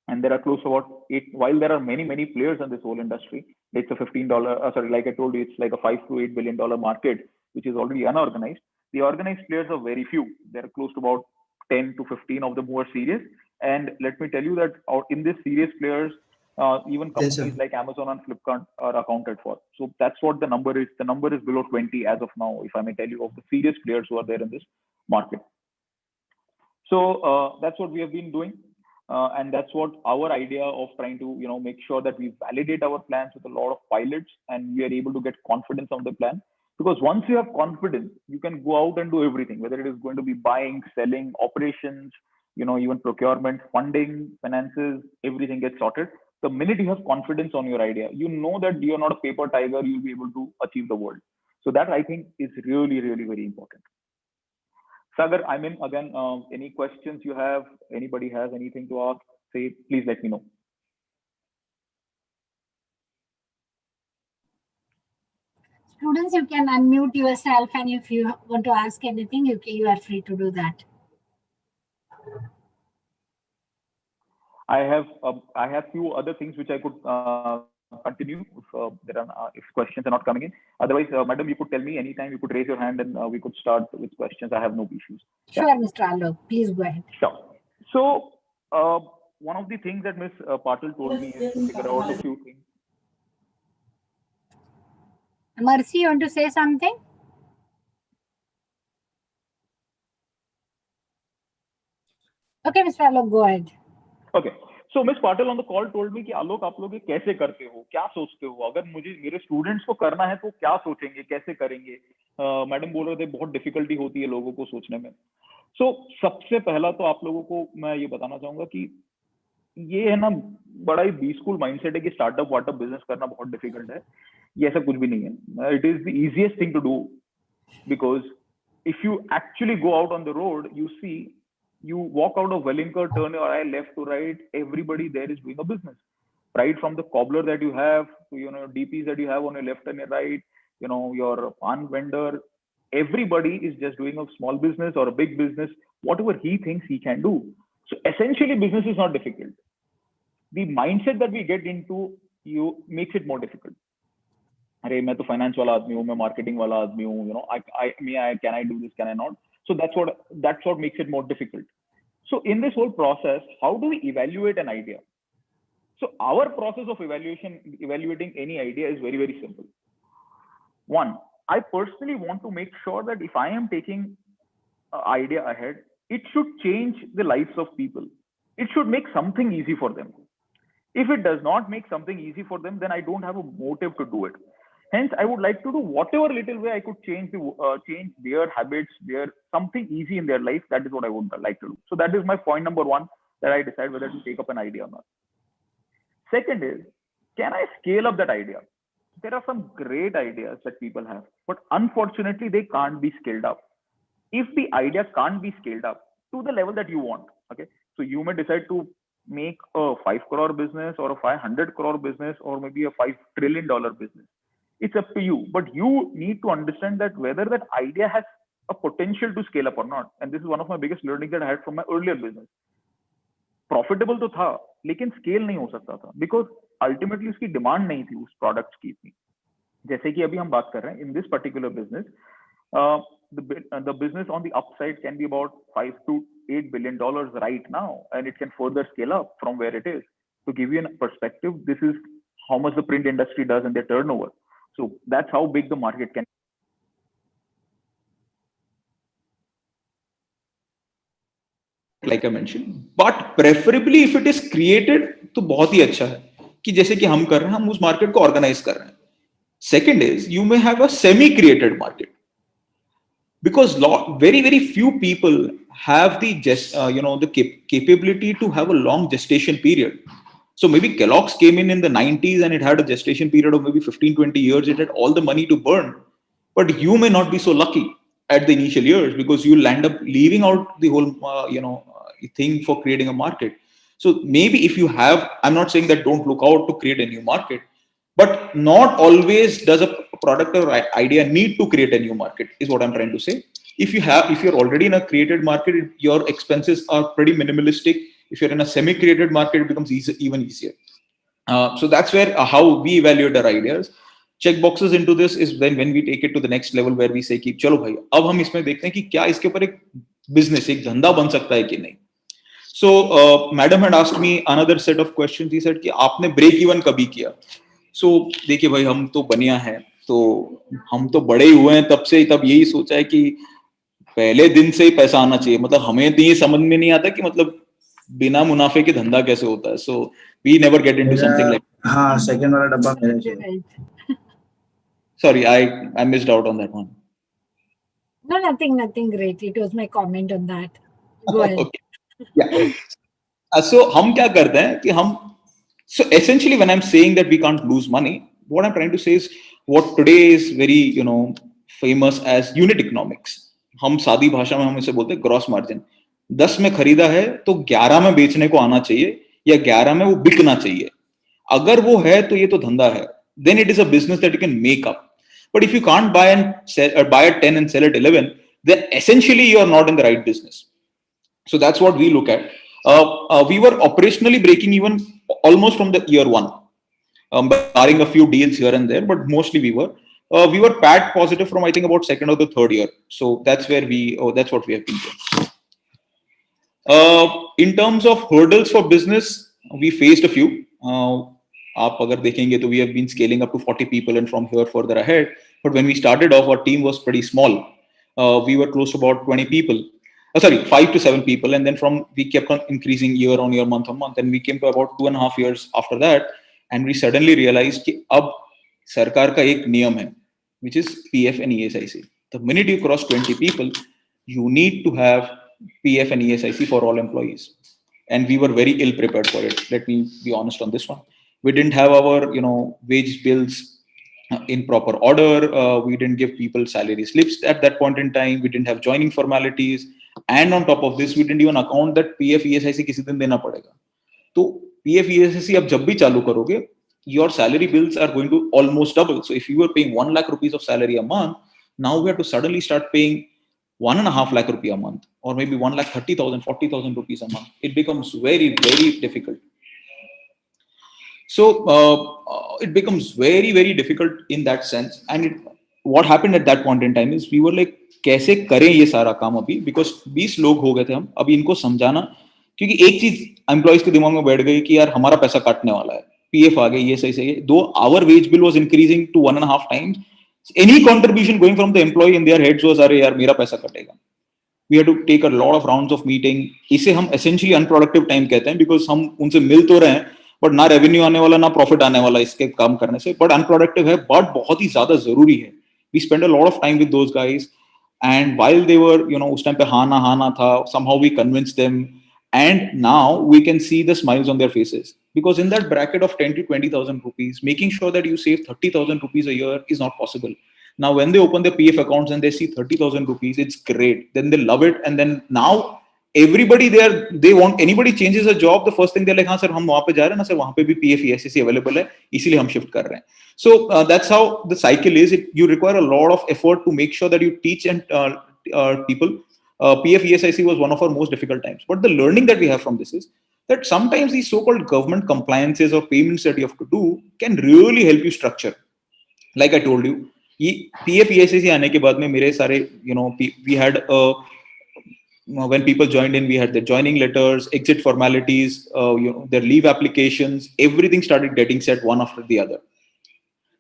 And there are close to about 8. While there are many, many players in this whole industry, it's a $15. Like I told you, it's like a $5 to $8 billion market, which is already unorganized. The organized players are very few. They're close to about 10 to 15 of them who are serious. And let me tell you that in these serious players, even companies like Amazon and Flipkart are accounted for. So that's what the number is. The number is below 20 as of now, if I may tell you, of the serious players who are there in this market. So that's what we have been doing. And that's what our idea of trying to, make sure that we validate our plans with a lot of pilots and we are able to get confidence on the plan. Because once you have confidence, you can go out and do everything, whether it is going to be buying, selling, operations, even procurement, funding, finances, everything gets sorted. The minute you have confidence on your idea, you know that you're not a paper tiger, you'll be able to achieve the world. So that I think is really, really very important. Sagar, I mean, again, any questions you have, anybody has anything to ask, say, please let me know. Students, you can unmute yourself, and if you want to ask anything, you are free to do that. I have few other things which I could continue if questions are not coming in. Otherwise, madam, you could tell me anytime. You could raise your hand and we could start with questions. I have no issues. Sure, yeah. Mr. Alok, please go ahead. Sure. So one of the things that Ms. Patil told me is to figure out a few things. Mercy, you want to say something? Okay, Mr. Alok, go ahead. Okay. So Ms. Patil on the call told me कि आलोक आप लोग ये कैसे करते हो, क्या सोचते हो, अगर मुझे मेरे स्टूडेंट्स को करना है तो क्या सोचेंगे, कैसे करेंगे. मैडम बोल रहे थे बहुत डिफिकल्टी होती है लोगों को सोचने में. सो सबसे पहला तो आप लोगों को मैं ये बताना चाहूंगा कि ये है ना बड़ा ही बी स्कूल माइंडसेट है कि स्टार्टअप वार्टअप बिजनेस करना बहुत डिफिकल्ट है. ये ऐसा कुछ भी नहीं है. It is the easiest thing to do because if you actually go out on the road, you see, you walk out of Wellington, turn your eye left to right, everybody there is doing a business, right? From the cobbler that you have to DPs that you have on your left and your right, your pan vendor, everybody is just doing a small business or a big business, whatever he thinks he can do. So essentially business is not difficult. The mindset that we get into makes it more difficult. अरे मैं तो finance वाला आदमी हूँ, मैं marketing वाला आदमी हूँ, can I do this, can I not? So that's what makes it more difficult. So in this whole process, how do we evaluate an idea? So our process of evaluating any idea is very, very simple. One, I personally want to make sure that if I am taking an idea ahead, it should change the lives of people. It should make something easy for them. If it does not make something easy for them, then I don't have a motive to do it. Hence, I would like to do whatever little way I could change their habits, something easy in their life. That is what I would like to do. So that is my point number one, that I decide whether to take up an idea or not. Second is, can I scale up that idea? There are some great ideas that people have, but unfortunately, they can't be scaled up. If the idea can't be scaled up to the level that you want, okay, so you may decide to make a 5 crore business or a 500 crore business or maybe a $5 trillion business. It's up to you, but you need to understand that whether that idea has a potential to scale up or not. And this is one of my biggest learnings that I had from my earlier business. Profitable तो था, लेकिन scale नहीं हो सकता था, because ultimately उसकी demand नहीं थी उस products की इतनी. जैसे कि अभी हम बात कर रहे हैं, in this particular business, the business on the upside can be about $5 to $8 billion right now, and it can further scale up from where it is. To give you a perspective, this is how much the print industry does in their turnover. So that's how big the market can. Like I mentioned, but preferably if it is created, तो बहुत ही अच्छा है कि जैसे कि हम कर रहे हैं, हम उस मार्केट को ऑर्गेनाइज कर रहे हैं. Second is, you may have a semi-created market because very, very few people have the capability to have a long gestation period. So maybe Kellogg's came in the 90s and it had a gestation period of maybe 15-20 years. It had all the money to burn, but you may not be so lucky at the initial years because you'll end up leaving out the whole thing for creating a market. So maybe if you have, I'm not saying that don't look out to create a new market, but not always does a product or idea need to create a new market, is what I'm trying to say. If you're already in a created market, your expenses are pretty minimalistic. If you're in a semi-created market, it becomes even easier. So that's where how we evaluate our ideas. check boxes into this is then when we take it to the next level where we say कि चलो भाई अब हम इसमें देखते हैं कि क्या इसके ऊपर एक business एक धंधा बन सकता है कि नहीं. So madam had asked me another set of questions. He said कि आपने break even कभी किया? So देखिए भाई हम तो बनिया हैं, तो हम तो बड़े हुए हैं तब से, तब यही सोचा है कि पहले दिन से ही पैसा आना चाहिए. मतलब हमें तो ये समझ में नहीं आता कि मतलब बिना मुनाफे के धंधा कैसे होता है. So we never get into something like. हाँ, second वाला डब्बा मेरे चाहिए. Right. Sorry, I missed out on that one. No, nothing great. It was my comment on that. Go ahead. Okay. Yeah. So हम क्या करते हैं कि हम, so essentially when I'm saying that we can't lose money, what I'm trying to say is what today is very famous as unit economics. हम सादी भाषा में हम इसे बोलते हैं ग्रॉस मार्जिन. 10 में खरीदा है तो 11 में बेचने को आना चाहिए या 11 में वो बिकना चाहिए. अगर वो है तो ये तो धंधा है. Then it is a business that you can make up. But if you can't buy and sell, or buy at 10 and sell at 11, then essentially you are not in the right business. So that's what we look at. We were operationally breaking even almost from the year one, barring a few deals here and there, but mostly we were. We were PAT positive from I think about second or the third year. So that's where that's what we have been doing. In terms of hurdles for business, we faced a few. आप अगर देखेंगे तो we have been scaling up to 40 people and from here further ahead. But when we started off, our team was pretty small. We were close to about 20 people. 5 to 7 people, and then we kept on increasing year on year, month on month, and we came to about 2.5 years after that, and we suddenly realized कि अब सरकार का एक नियम है, which is PF and ESIC. The minute you cross 20 people, you need to have PF and ESIC for all employees, and we were very ill prepared for it. Let me be honest on this one. We didn't have our wage bills in proper order. We didn't give people salary slips at that point in time. We didn't have joining formalities. And on top of this, we didn't even account that PF ESIC किसी दिन देना पड़ेगा. तो PF ESIC आप जब भी चालू करोगे, your salary bills are going to almost double. So if you were paying 1 lakh rupees of salary a month, now we have to suddenly start paying 1.5 lakh rupees a month, or maybe 1,30,000, 40,000 rupees a month. It becomes very, very difficult. So it becomes very, very difficult in that sense. And what happened at that point in time is we were like, कैसे करें ये सारा काम अभी, because 20 लोग हो गए थे हम. अभी इनको समझाना, क्योंकि एक चीज एम्प्लॉइज के दिमाग में बैठ गई कि यार हमारा पैसा काटने वाला है, पीएफ आ गई, ये सही सही है. Though our wage bill was increasing to 1.5 times. Any contribution going from the employ in their heads was, अरे यार मेरा पैसा कटेगा. We had to take a lot of rounds of meeting. इसे हम एसेंशियली अनप्रोडक्टिव टाइम कहते हैं, because हम उनसे मिल तो रहे हैं बट ना रेवेन्यू आने वाला ना प्रॉफिट आने वाला इसके काम करने से. बट अनप्रोडक्टिव है, बट बहुत ही ज्यादा जरूरी है. We spend a lot of time with those guys. And while they were, उस time पे हाँ ना था, somehow we convinced them, and now we can see the smiles on their faces, because in that bracket of 10 to 20,000 rupees, making sure that you save 30,000 rupees a year is not possible. Now, when they open their PF accounts and they see 30,000 rupees, it's great. Then they love it, and then now everybody there, they want, anybody changes a job, the first thing they're like, हाँ sir हम वहाँ पे जा रहे हैं ना sir, वहाँ पे भी PF ESIC available है, इसीलिए हम shift कर रहे हैं. So that's how the cycle is. You require a lot of effort to make sure that you teach and people. PF ESIC was one of our most difficult times. But the learning that we have from this is that sometimes these so-called government compliances or payments that you have to do can really help you structure. Like I told you, PF ESIC आने के बाद में मेरे सारे, we had when people joined in, we had their joining letters, exit formalities, their leave applications, everything started getting set one after the other.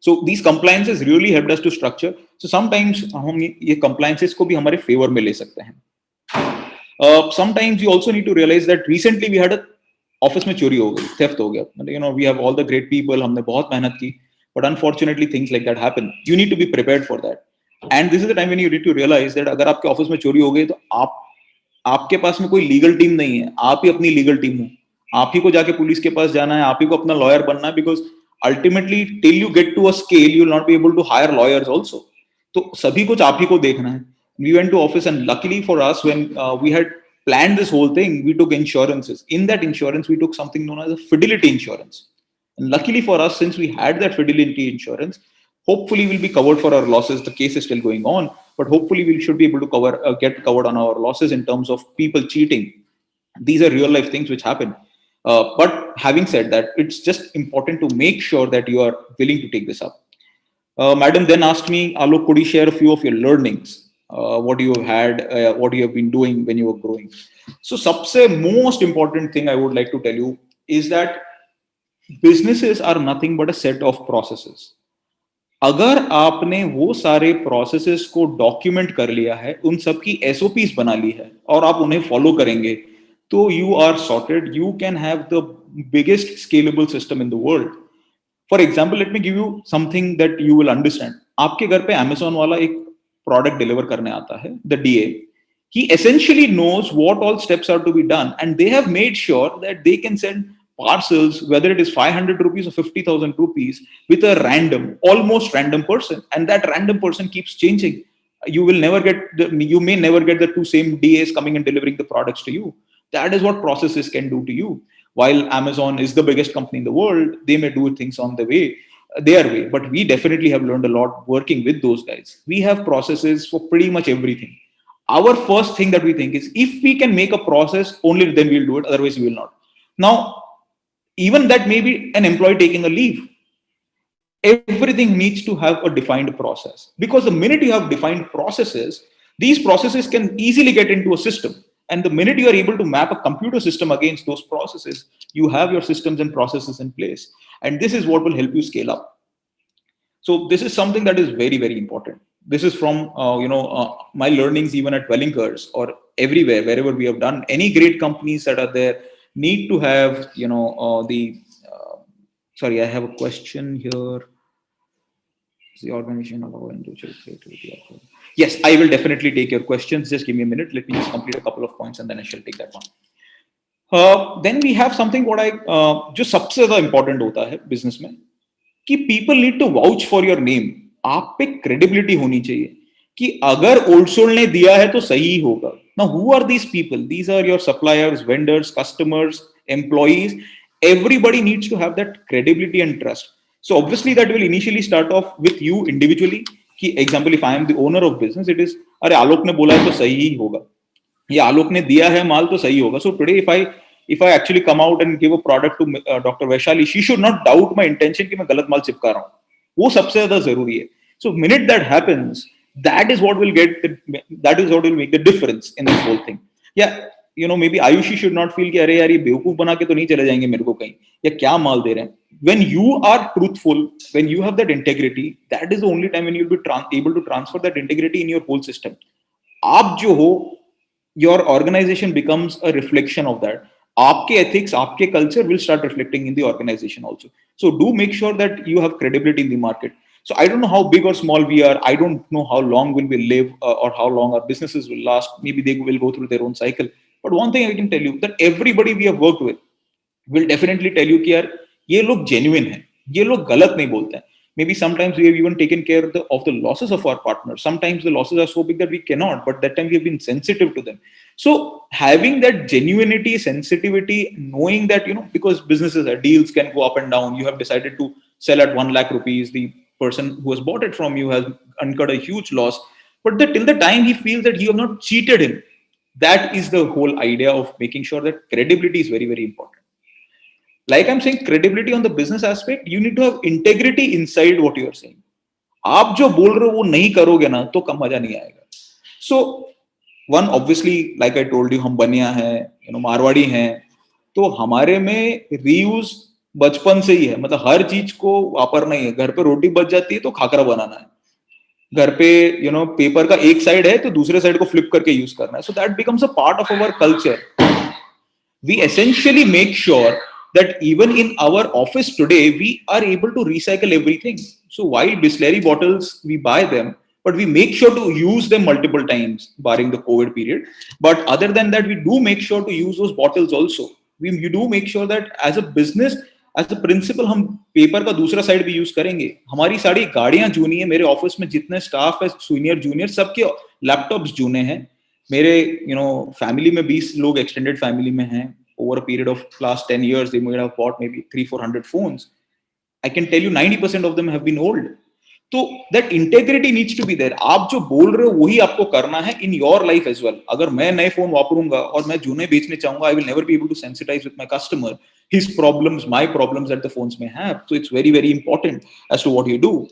So these compliances really helped us to structure. So sometimes हम ये compliances को भी हमारे favor में ले सकते हैं. Sometimes you also need to realize that recently we had a office में चोरी हो गई, theft हो गया. We have all the great people, हमने बहुत मेहनत की, but unfortunately things like that happen. You need to be prepared for that. And this is the time when you need to realize that अगर आपके office में चोरी हो गई तो आपके पास में कोई लीगल टीम नहीं है, आप ही अपनी लीगल टीम हो. आप ही को जाके पुलिस के पास जाना है, आप ही को अपना लॉयर बनना है, because ultimately till you get to a scale you will not be able to hire lawyers also. तो सभी कुछ आप ही को देखना है. We went to office, and luckily for us, when we had planned this whole thing, we took insurances. In that insurance we took something known as a fidelity insurance, and luckily for us, since we had that fidelity insurance, hopefully we'll be covered for our losses. The case is still going on, but hopefully we should be able to get covered on our losses in terms of people cheating. These are real life things which happen. But having said that, it's just important to make sure that you are willing to take this up. Madam then asked me, Alok, could you share a few of your learnings? What you have had, what you have been doing when you were growing. So, सबसे most important thing I would like to tell you is that businesses are nothing but a set of processes. अगर आपने वो सारे processes को document कर लिया है, उन सब की एसओपीस बना ली है और आप उन्हें फॉलो करेंगे, तो you are sorted. You can have the biggest scalable system in the world. For example, let me give you something that you will understand. आपके घर पे अमेजोन वाला एक प्रोडक्ट डिलीवर करने आता है, the DA. He essentially knows what all steps are to be done, and they have made sure that they can send parcels, whether it is 500 rupees or 50,000 rupees, with a random, almost random person, and that random person keeps changing. You may never get the two same DAs coming and delivering the products to you. That is what processes can do to you. While Amazon is the biggest company in the world, they may do things on their way, but we definitely have learned a lot working with those guys. We have processes for pretty much everything. Our first thing that we think is, if we can make a process, only then we'll do it, otherwise we will not. Now, even that may be an employee taking a leave. Everything needs to have a defined process, because the minute you have defined processes, these processes can easily get into a system. And the minute you are able to map a computer system against those processes, you have your systems and processes in place. And this is what will help you scale up. So this is something that is very, very important. This is from my learnings even at Wellinkers or everywhere, wherever we have done. Any great companies that are there need to have, sorry, I have a question here. Is the organization allow individual creativity? Yes, I will definitely take your questions. Just give me a minute. Let me just complete a couple of points and then I shall take that one. Then we have something what जो सबसे ज़्यादा important होता है business में, कि people need to vouch for your name. आप पे credibility होनी चाहिए कि अगर ओल्ड सोल ने दिया है तो सही होगा. Now, who are these people? These are your suppliers, vendors, customers, employees. Everybody needs to have that credibility and trust. So obviously that will initially start off with you individually. कि example, if I am the owner of business, it is, अरे आलोक ने बोला है तो सही ही होगा, या आलोक ने दिया है माल तो सही होगा. So today if I actually come out and give a product to Dr. Vaishali, she should not doubt my intention कि मैं गलत माल चिपका रहा हूँ. वो सबसे ज़्यादा ज़रूरी है. So minute that happens, that is what will make the difference in this whole thing. Yeah, maybe Ayushi should not feel कि अरे यार ये बेवकूफ बना के तो नहीं चले जाएंगे मेरे को कहीं, या क्या माल दे रहे हैं. When you are truthful, when you have that integrity, that is the only time when you'll be able to transfer that integrity in your whole system. आप जो हो, your organization becomes a reflection of that. आपके ethics, आपके culture will start reflecting in the organization also. So do make sure that you have credibility in the market. So I don't know how big or small we are. I don't know how long will we live or how long our businesses will last. Maybe they will go through their own cycle. But one thing I can tell you, that everybody we have worked with will definitely tell you कि यार ये लोग genuine हैं, ये लोग गलत नहीं बोलते हैं. Maybe sometimes we have even taken care of the losses of our partners. Sometimes the losses are so big that we cannot, but that time we have been sensitive to them. So having that genuinity, sensitivity, knowing that, because businesses are, deals can go up and down. You have decided to sell at 1 lakh rupees. The person who has bought it from you has incurred a huge loss. But till the time he feels that you have not cheated him, that is the whole idea of making sure that credibility is very, very important. Like I'm saying, credibility on the business aspect, you need to have integrity inside what you are saying. आप जो बोल रहे हो वो नहीं करोगे ना तो कम मजा नहीं आएगा. So one, obviously, like I told you, हम बनिया हैं, मारवाड़ी हैं, तो हमारे में reuse बचपन से ही है. मतलब हर चीज को वापरना ही है. घर पे रोटी बच जाती है तो खाकरा बनाना है. घर पे पेपर का एक साइड है तो दूसरे साइड को फ्लिप करके यूज करना है. So that becomes a part of our culture. We essentially make sure that even in our office today, we are able to recycle everything. So while Bisleri bottles, we buy them, but we make sure to use them multiple times, barring the COVID period. But other than that, we do make sure to use those bottles also. You do make sure that as a business, as a principle, हम paper का दूसरा side भी use करेंगे. हमारी सारी गाड़ियां जूनी है. मेरे ऑफिस में जितने स्टाफ है, सीनियर जूनियर, सबके लैपटॉप्स जूने हैं. मेरे फैमिली में 20 लोग एक्सटेंडेड फैमिली में हैं. Over a period of last 10 years, they might have bought maybe 300-400 phones. I can tell you 90% of them have been old. So that integrity needs to be there. आप जो बोल रहे हो वही आपको करना है in your life as well. अगर मैं नए फोन वापरूंगा और मैं जूने बेचने चाहूंगा, I will never be able to sensitize with my customer his problems, my problems that the phones may have. So it's very, very important as to what you do.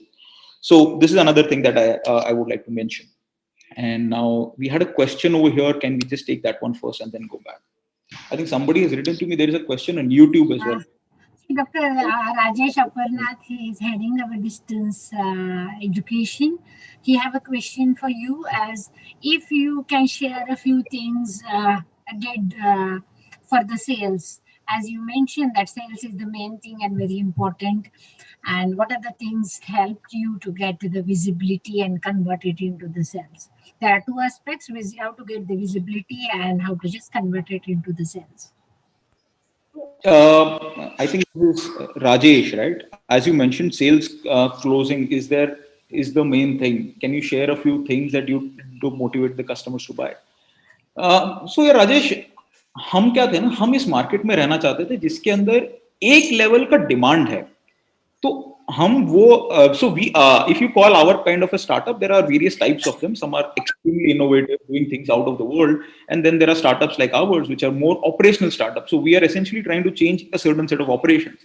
So this is another thing that I would like to mention. And now we had a question over here. Can we just take that one first and then go back? I think somebody has written to me. There is a question on YouTube as well. Dr. Rajesh Aparnath, he is heading our distance education. He have a question for you, as if you can share a few things did for the sales. As you mentioned that sales is the main thing and very important. And what are the things helped you to get to the visibility and convert it into the sales? There are two aspects: how to get the visibility and how to just convert it into the sales. I think this is Rajesh, right? As you mentioned, sales closing is the main thing. Can you share a few things that you do to motivate the customers to buy? So yeah, Rajesh, हम क्या थे ना, हम इस market में रहना चाहते थे जिसके अंदर एक लेवल का डिमांड है. तो हम वो so we if you call our kind of a startup, there are various types of them. Some are extremely innovative, doing things out of the world, and then there are startups like ours which are more operational startups. So we are essentially trying to change a certain set of operations.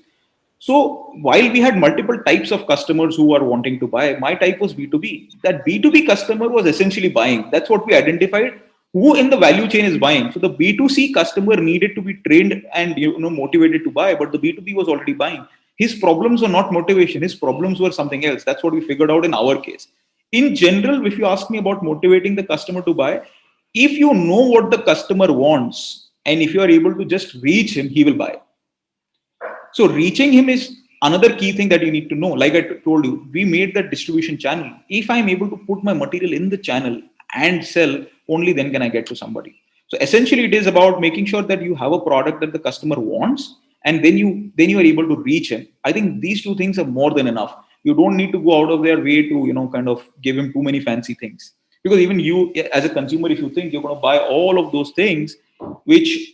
So while we had multiple types of customers who are wanting to buy, my type was B2B. That B2B customer was essentially buying. That's what we identified. Who in the value chain is buying? So the B2C customer needed to be trained and motivated to buy, but the B2B was already buying. His problems were not motivation. His problems were something else. That's what we figured out in our case. In general, if you ask me about motivating the customer to buy, if you know what the customer wants and if you are able to just reach him, he will buy. So reaching him is another key thing that you need to know. Like I told you, we made that distribution channel. If I'm able to put my material in the channel and sell, only then can I get to somebody. So essentially, it is about making sure that you have a product that the customer wants, and then you are able to reach him. I think these two things are more than enough. You don't need to go out of their way to kind of give him too many fancy things. Because even you, as a consumer, if you think you're going to buy all of those things, which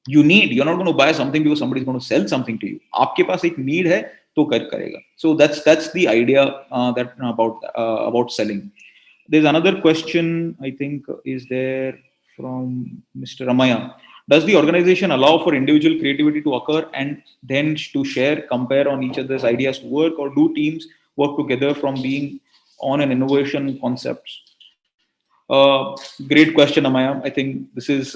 you need, you're not going to buy something because somebody's going to sell something to you. आपके पास एक need है तो करेगा. So that's the idea that about selling. There's another question I think is there from Mr. Ramaya. Does the organization allow for individual creativity to occur and then to share, compare on each other's ideas to work, or do teams work together from being on an innovation concepts? Great question, Amaya. I think this is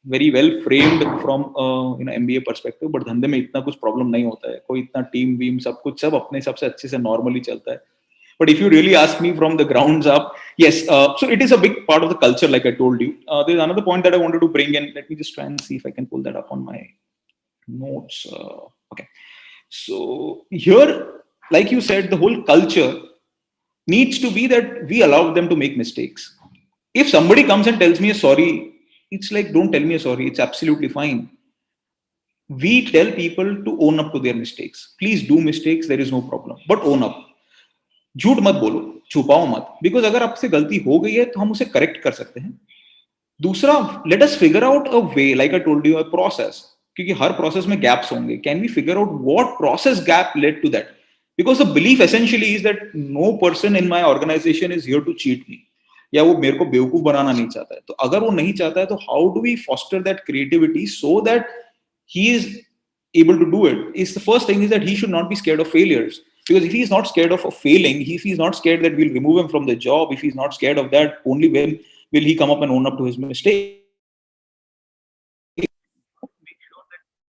very well framed from MBA perspective, but धंधे में इतना कुछ problem नहीं होता है. कोई इतना team weam सब कुछ सब अपने हिसाब से अच्छे से normally चलता है. But if you really ask me from the grounds up, yes. So it is a big part of the culture, like I told you. There's another point that I wanted to bring in. Let me just try and see if I can pull that up on my notes. Okay. So here, like you said, the whole culture needs to be that we allow them to make mistakes. If somebody comes and tells me a sorry, it's like, don't tell me a sorry. It's absolutely fine. We tell people to own up to their mistakes. Please do mistakes. There is no problem. But own up. झूठ मत बोलो, छुपाओ मत. Because अगर आपसे गलती हो गई है तो हम उसे करेक्ट कर सकते हैं. दूसरा, let us figure out a way, like I told you, a process. क्योंकि हर प्रोसेस में गैप्स होंगे. Can we figure out what process gap led to that? Because the belief essentially is that no person in my organisation is here to cheat me, या वो मेरे को बेवकूफ बनाना नहीं चाहता है. तो अगर वो नहीं चाहता है तो how do we foster that creativity so that he is able to do it? Is the first thing is that he should not be scared of failures. Because if he is not scared of failing, if he is not scared that we'll remove him from the job, if he is not scared of that, only when will he come up and own up to his mistake.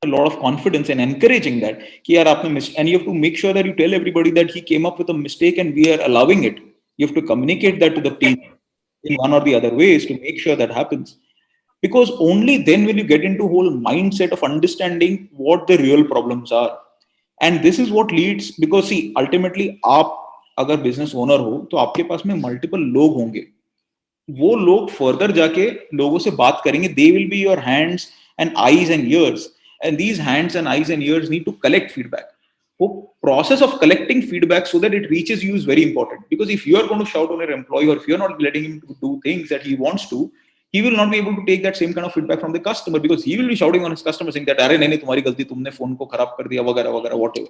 A lot of confidence and encouraging that. And you have to make sure that you tell everybody that he came up with a mistake and we are allowing it. You have to communicate that to the team in one or the other ways to make sure that happens. Because only then will you get into whole mindset of understanding what the real problems are. And this is what leads, because see, ultimately आप अगर business owner हो तो आपके पास में multiple लोग होंगे. वो लोग further जाके लोगों से बात करेंगे. They will be your hands and eyes and ears. And these hands and eyes and ears need to collect feedback. The process of collecting feedback so that it reaches you is very important. Because if you are going to shout on your employee, or if you are not letting him do things that he wants to, he will not be able to take that same kind of feedback from the customer, because he will be shouting on his customer saying that अरे नहीं तुम्हारी गलती, तुमने phone को खराब कर दिया, वगैरह वगैरह, whatever.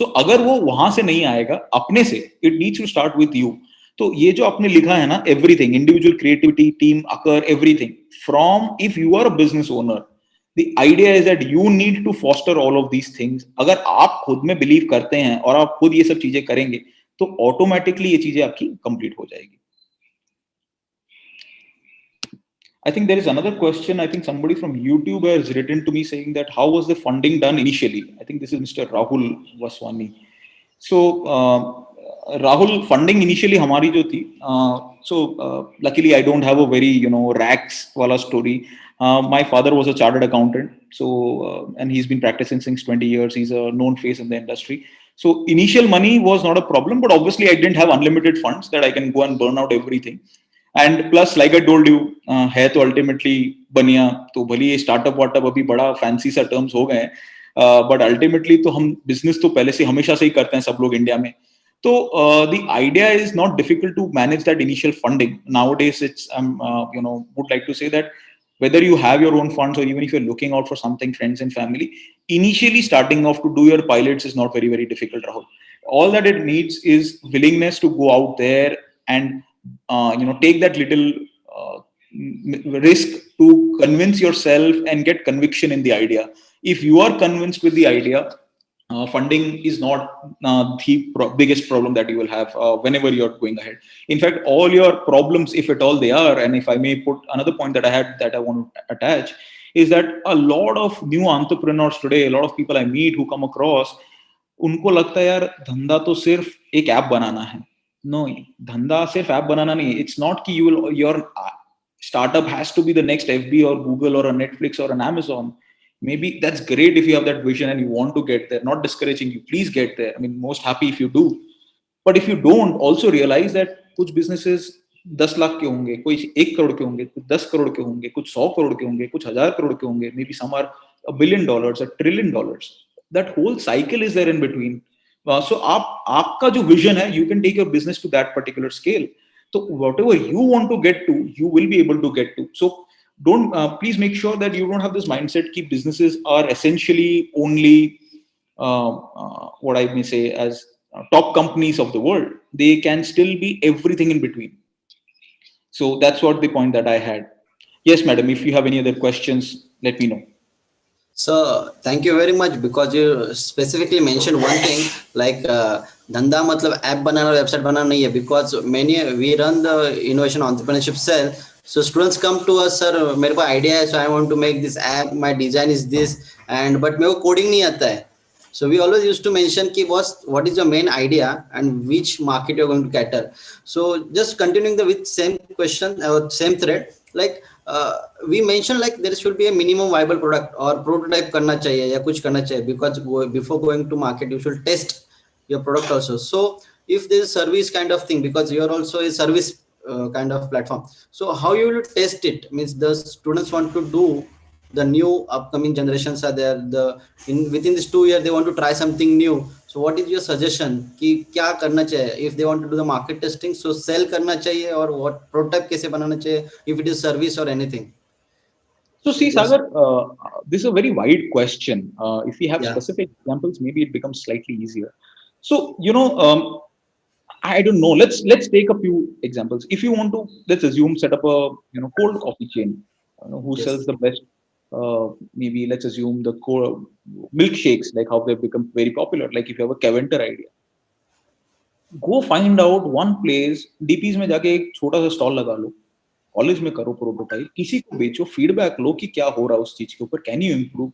So अगर वो वहां से नहीं आएगा अपने से, it needs to start with you. तो ये जो आपने लिखा है ना, everything, individual creativity, team occur, everything from, if you are a business owner, The idea is that you need to foster all of these things. अगर आप खुद में believe करते हैं और आप खुद ये सब चीजें करेंगे तो automatically ये चीजें आपकी complete हो जाएगी. I think there is another question. I think somebody from YouTube has written to me saying that how was the funding done initially? I think this is Mr. Rahul Vaswani. So Rahul, funding initially हमारी जो थी, luckily I don't have a very racks वाला story. My father was a chartered accountant, so and he's been practicing since 20 years. He's a known face in the industry. So initial money was not a problem, but obviously I didn't have unlimited funds that I can go and burn out everything. And plus, like I told you, है तो ultimately बनिया तो भले ये startup वार्टअप अभी बड़ा fancy सा terms हो गए हैं, but ultimately तो हम business तो पहले से हमेशा से ही करते हैं सब लोग इंडिया में. So the idea is not difficult to manage that initial funding. Nowadays, it's would like to say that whether you have your own funds or even if you're looking out for something, friends and family, initially starting off to do your pilots is not very, very difficult, Rahul. All that it needs is willingness to go out there and take that little risk to convince yourself and get conviction in the idea. If you are convinced with the idea, funding is not the biggest problem that you will have whenever you're going ahead. In fact, all your problems, if at all they are, and if I may put another point that I had that I want to attach, is that a lot of new entrepreneurs today, a lot of people I meet who come across, उनको लगता है यार धंधा तो सिर्फ एक app बनाना है. No, धंधा सिर्फ ऐप बनाना नहीं. It's not कि your startup has to be the next FB or Google or a Netflix or an Amazon. Maybe that's great if you have that vision and you want to get there. Not discouraging you. Please get there. I mean, most happy if you do. But if you don't, also realize that कुछ businesses 10 lakh के होंगे, कोई 1 करोड़ के होंगे, कुछ 10 करोड़ के होंगे, कुछ 100 करोड़ के होंगे, कुछ 1000 करोड़ के होंगे. Maybe some are $1 billion, $1 trillion. That whole cycle is there in between. So आपका जो vision है, you can take your business to that particular scale. So whatever you want to get to, you will be able to get to. So don't please make sure that you don't have this mindset कि businesses are essentially only what I may say as top companies of the world. They can still be everything in between. So that's what the point that I had. Yes, madam, if you have any other questions, let me know. So thank you very much, because you specifically mentioned one thing like धंधा मतलब app बनाना website बनाना नहीं है, because many we run the innovation entrepreneurship cell. So students come to us, sir मेरे को idea है, so I want to make this app, my design is this, and but मेरे को coding नहीं आता है. So we always used to mention कि what is your main idea and which market you're going to cater. So just continuing with same question or same thread, like we mentioned like there should be a minimum viable product or prototype करना चाहिए या कुछ करना चाहिए, because before going to market you should test your product also. So if there is service kind of thing, because you are also a service kind of platform, so how you will test it? Means the students want to do, the new upcoming generations are there, within this 2 years they want to try something new. So what is your suggestion कि क्या करना चाहिए if they want to do the market testing? So sell करना चाहिए और what prototype कैसे बनाना चाहिए if it is service or anything? So see, Sagar, this is a very wide question. If we have specific examples, maybe it becomes slightly easier. So I don't know. Let's take a few examples. If you want to, let's assume set up a cold coffee chain who sells the best. Maybe let's assume the core milkshakes, like how they've become very popular. Like if you have a Kaventer idea, go find out one place. DPs में जाके एक छोटा सा stall लगा लो, college में करो prototype, किसी को बेचो, फीडबैक लो कि क्या हो रहा है उस चीज के ऊपर, can you improve.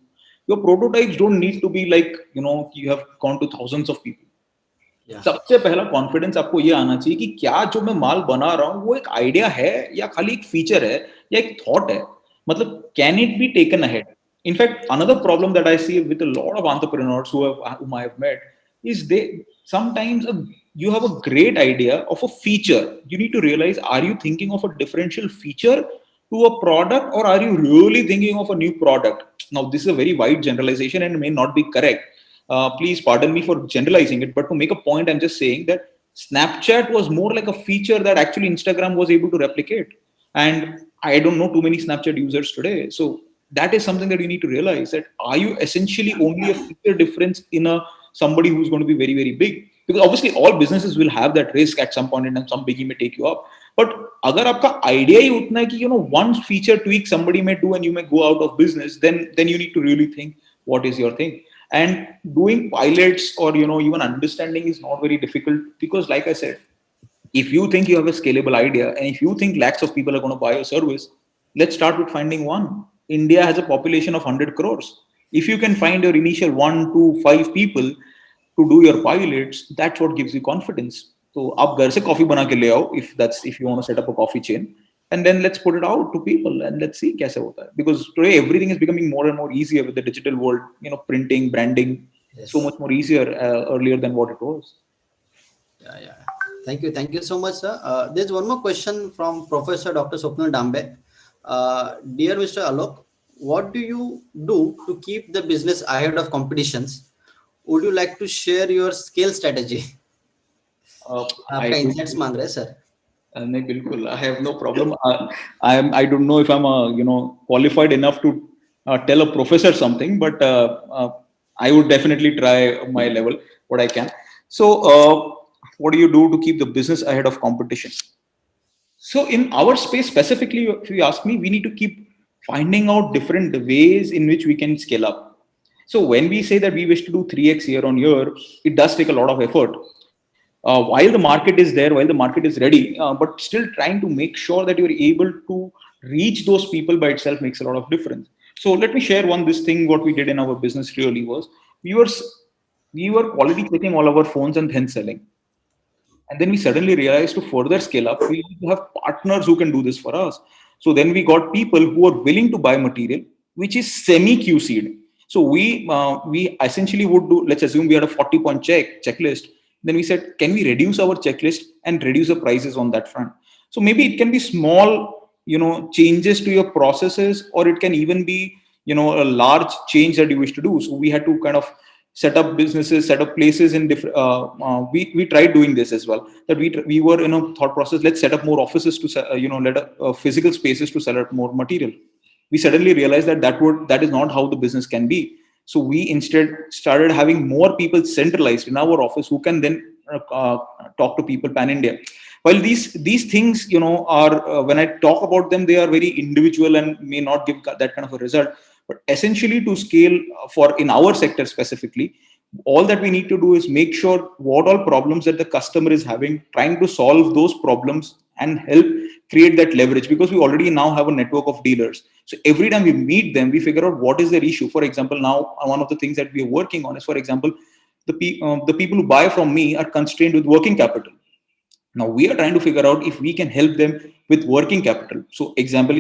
Your prototypes don't need to be like you have gone to thousands of people. सबसे पहला कॉन्फिडेंस आपको ये आना चाहिए कि क्या जो मैं माल बना रहा हूँ वो एक आइडिया है या खाली एक फीचर है या एक थॉट है. मतलब can it be taken ahead. In fact another problem that I see with a lot of entrepreneurs whom I have met is they sometimes you have a great idea of a feature. You need to realize, are you thinking of a differential feature to a product, or are you really thinking of a new product? Now this is a very wide generalization and may not be correct. Please pardon me for generalizing it, but to make a point, I'm just saying that Snapchat was more like a feature that actually Instagram was able to replicate. And I don't know too many Snapchat users today. So that is something that you need to realize, that are you essentially only a feature difference in somebody who's going to be very, very big? because obviously all businesses will have that risk at some point in time. Some biggie may take you up, but agar aapka idea hi utna hai ki one feature tweak somebody may do and you may go out of business, then you need to really think what is your thing. And doing pilots or even understanding is not very difficult, because like I said, if you think you have a scalable idea and if you think lakhs of people are going to buy your service, let's start with finding one. India has a population of 100 crores. If you can find your initial 1 to 5 people to do your pilots, that's what gives you confidence. So आप घर से coffee बना के ले आओ, if you want to set up a coffee chain, and then let's put it out to people and let's see कैसे होता है. Because today everything is becoming more and more easier with the digital world. Printing, branding, Yes. so much more easier earlier than what it was. Yeah. Thank you so much, sir. There's one more question from Professor Dr. Swapnil Dambe. Dear Mr. Alok, what do you do to keep the business ahead of competitions? Would you like to share your scale strategy? आपका insights मांग रहे हैं sir. नहीं बिल्कुल, I have no problem. I don't know if I'm qualified enough to tell a professor something, but I would definitely try my level what I can. So what do you do to keep the business ahead of competition? So in our space specifically, if you ask me, we need to keep finding out different ways in which we can scale up. So when we say that we wish to do 3x year on year, it does take a lot of effort. While the market is there, while the market is ready, but still trying to make sure that you're able to reach those people by itself makes a lot of difference. So let me share this thing. What we did in our business really was we were quality checking all our phones and then selling. And then we suddenly realized to further scale up, we need to have partners who can do this for us. So then we got people who are willing to buy material, which is semi QC'd. So we essentially would do, let's assume we had a 40-point checklist. Then we said, can we reduce our checklist and reduce the prices on that front? So maybe it can be small, changes to your processes, or it can even be, a large change that you wish to do. So we had to kind of set up businesses, set up places in different. We tried doing this as well. That we were in a thought process. Let's set up more offices to let physical spaces to sell out more material. We suddenly realized that is not how the business can be. So we instead started having more people centralized in our office who can then talk to people pan India. While these things, are when I talk about them, they are very individual and may not give that kind of a result. But essentially, to scale in our sector specifically, all that we need to do is make sure what all problems that the customer is having, trying to solve those problems and help create that leverage, because we already now have a network of dealers. So every time we meet them, we figure out what is their issue. For example, now one of the things that we are working on is, for example, the people who buy from me are constrained with working capital. Now we are trying to figure out if we can help them with working capital. So example,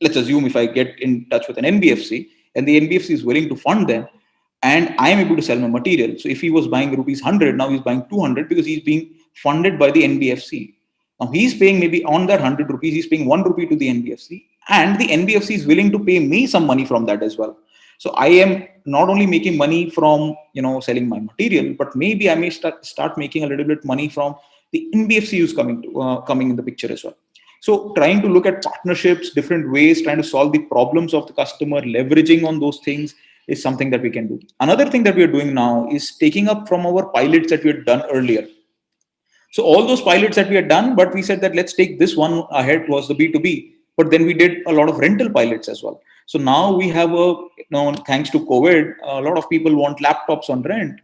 let's assume if I get in touch with an NBFC and the NBFC is willing to fund them and I am able to sell my material. So if he was buying rupees 100, now he's buying 200 because he's being funded by the NBFC. Now he's paying maybe on that 100 rupees, he's paying 1 rupee to the NBFC, and the NBFC is willing to pay me some money from that as well. So I am not only making money from selling my material, but maybe I may start making a little bit money from the NBFC who's coming in the picture as well. So trying to look at partnerships, different ways, trying to solve the problems of the customer, leveraging on those things is something that we can do. Another thing that we are doing now is taking up from our pilots that we had done earlier. So all those pilots that we had done, but we said that let's take this one ahead, was the B2B. But then we did a lot of rental pilots as well. So now we have thanks to COVID, a lot of people want laptops on rent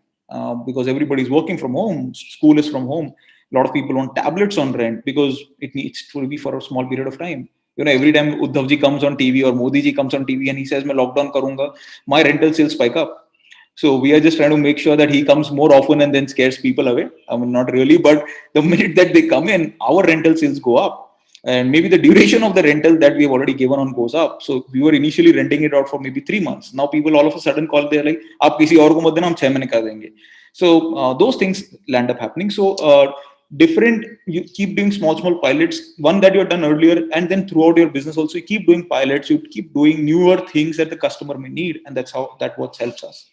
because everybody's working from home. School is from home. A lot of people want tablets on rent because it needs to be for a small period of time. Every time Uddhav ji comes on TV or Modi ji comes on TV and he says, "मैं lockdown करूँगा," my rental sales spike up. So we are just trying to make sure that he comes more often and then scares people away. I mean, not really, but the minute that they come in, our rental sales go up. And maybe the duration of the rental that we have already given on goes up. So we were initially renting it out for maybe 3 months. Now people all of a sudden call, they're like, "Aap kisi aur ko mat dena, hum 6 mahine kar denge." So those things land up happening. So you keep doing small pilots, one that you have done earlier, and then throughout your business also, you keep doing pilots, you keep doing newer things that the customer may need. And that's what helps us.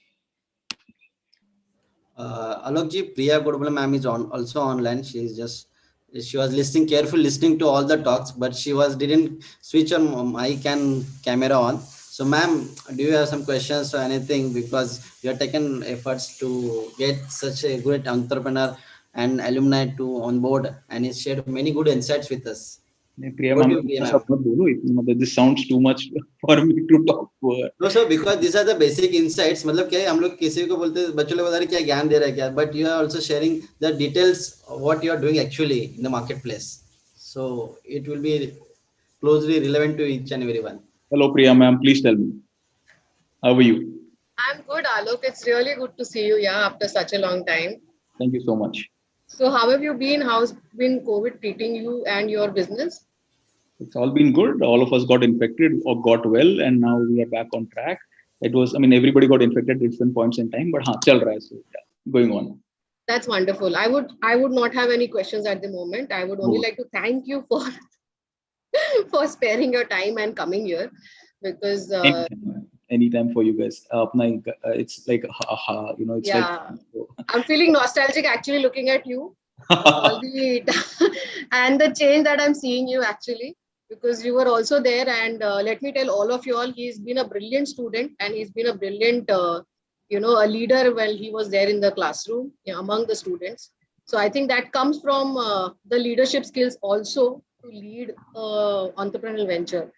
Alok ji, Priya Godbole ma'am is also online. She was listening to all the talks, but she didn't switch on mic and camera on. So, ma'am, do you have some questions or anything? Because you have taken efforts to get such a great entrepreneur and alumni to on board, and he shared many good insights with us. नहीं, प्रिया What ma'am do you, को Priya इतना ma'am? सब मत बोलो इतना, मतलब this sounds too much for me to talk to her. No, sir, because these are the basic insights. मतलब क्या है, हम लोग किसी को बोलते हैं बच्चों लोग बता रहे क्या ज्ञान दे रहा है क्या, but you are also sharing the details of what you are doing actually in the marketplace. So it will be closely relevant to each and everyone. Hello Priya ma'am, please tell me, how are you? I'm good, Alok. It's really good to see you, yeah, after such a long time. Thank you so much. So, how have you been? How's been COVID treating you and your business? It's all been good. All of us got infected or got well, and now we are back on track. It was, I mean, everybody got infected at different points in time, but हाँ चल रहा है, so yeah, going on. That's wonderful. I would not have any questions at the moment. I would only Good. like to thank you for for sparing your time and coming here because Anytime for you guys. अपना it's like you know, it's like yeah, I'm feeling nostalgic actually looking at you. All the and the change that I'm seeing you actually because you were also there and let me tell all of you all he's been a brilliant student and he's been a brilliant a leader when he was there in the classroom among the students. So I think that comes from the leadership skills also to lead entrepreneurial venture.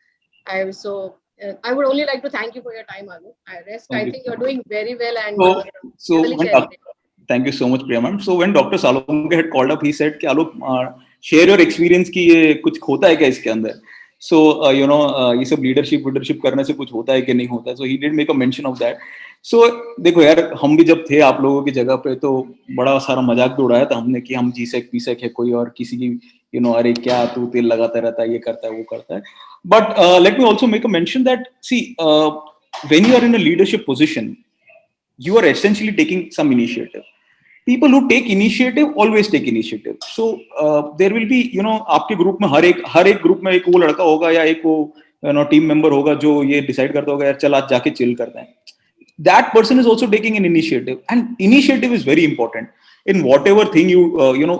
I would only like to thank you for your time, Anu. Thank I you think so you're much. doing very well and So really when sharing it. thank you so much, Priya ma'am. So when Dr. Salonge had called up, he said, "कि आलोक, share your experience कि ये कुछ होता है क्या इसके अंदर?" So ये सब leadership करने से कुछ होता है कि नहीं होता है. So he did make a mention of that. So देखो यार, हम भी जब थे आप लोगों की जगह पे तो बड़ा सारा मजाक भी उड़ाया था हमने कि हम जीसेक पीसेक है कोई और किसी की अरे क्या तू तेल लगाता रहता है, ये करता है वो करता है. But let me also make a mention that see when you are in a leadership position, you are essentially taking some initiative. People who take initiative always take initiative. So there will be आपके group में हर एक group में एक वो लड़का होगा या एक वो टीम मेंबर होगा जो ये डिसाइड करता होगा यार चल आज जाके चिल करते हैं. That person is also taking an initiative, and initiative is very important in whatever thing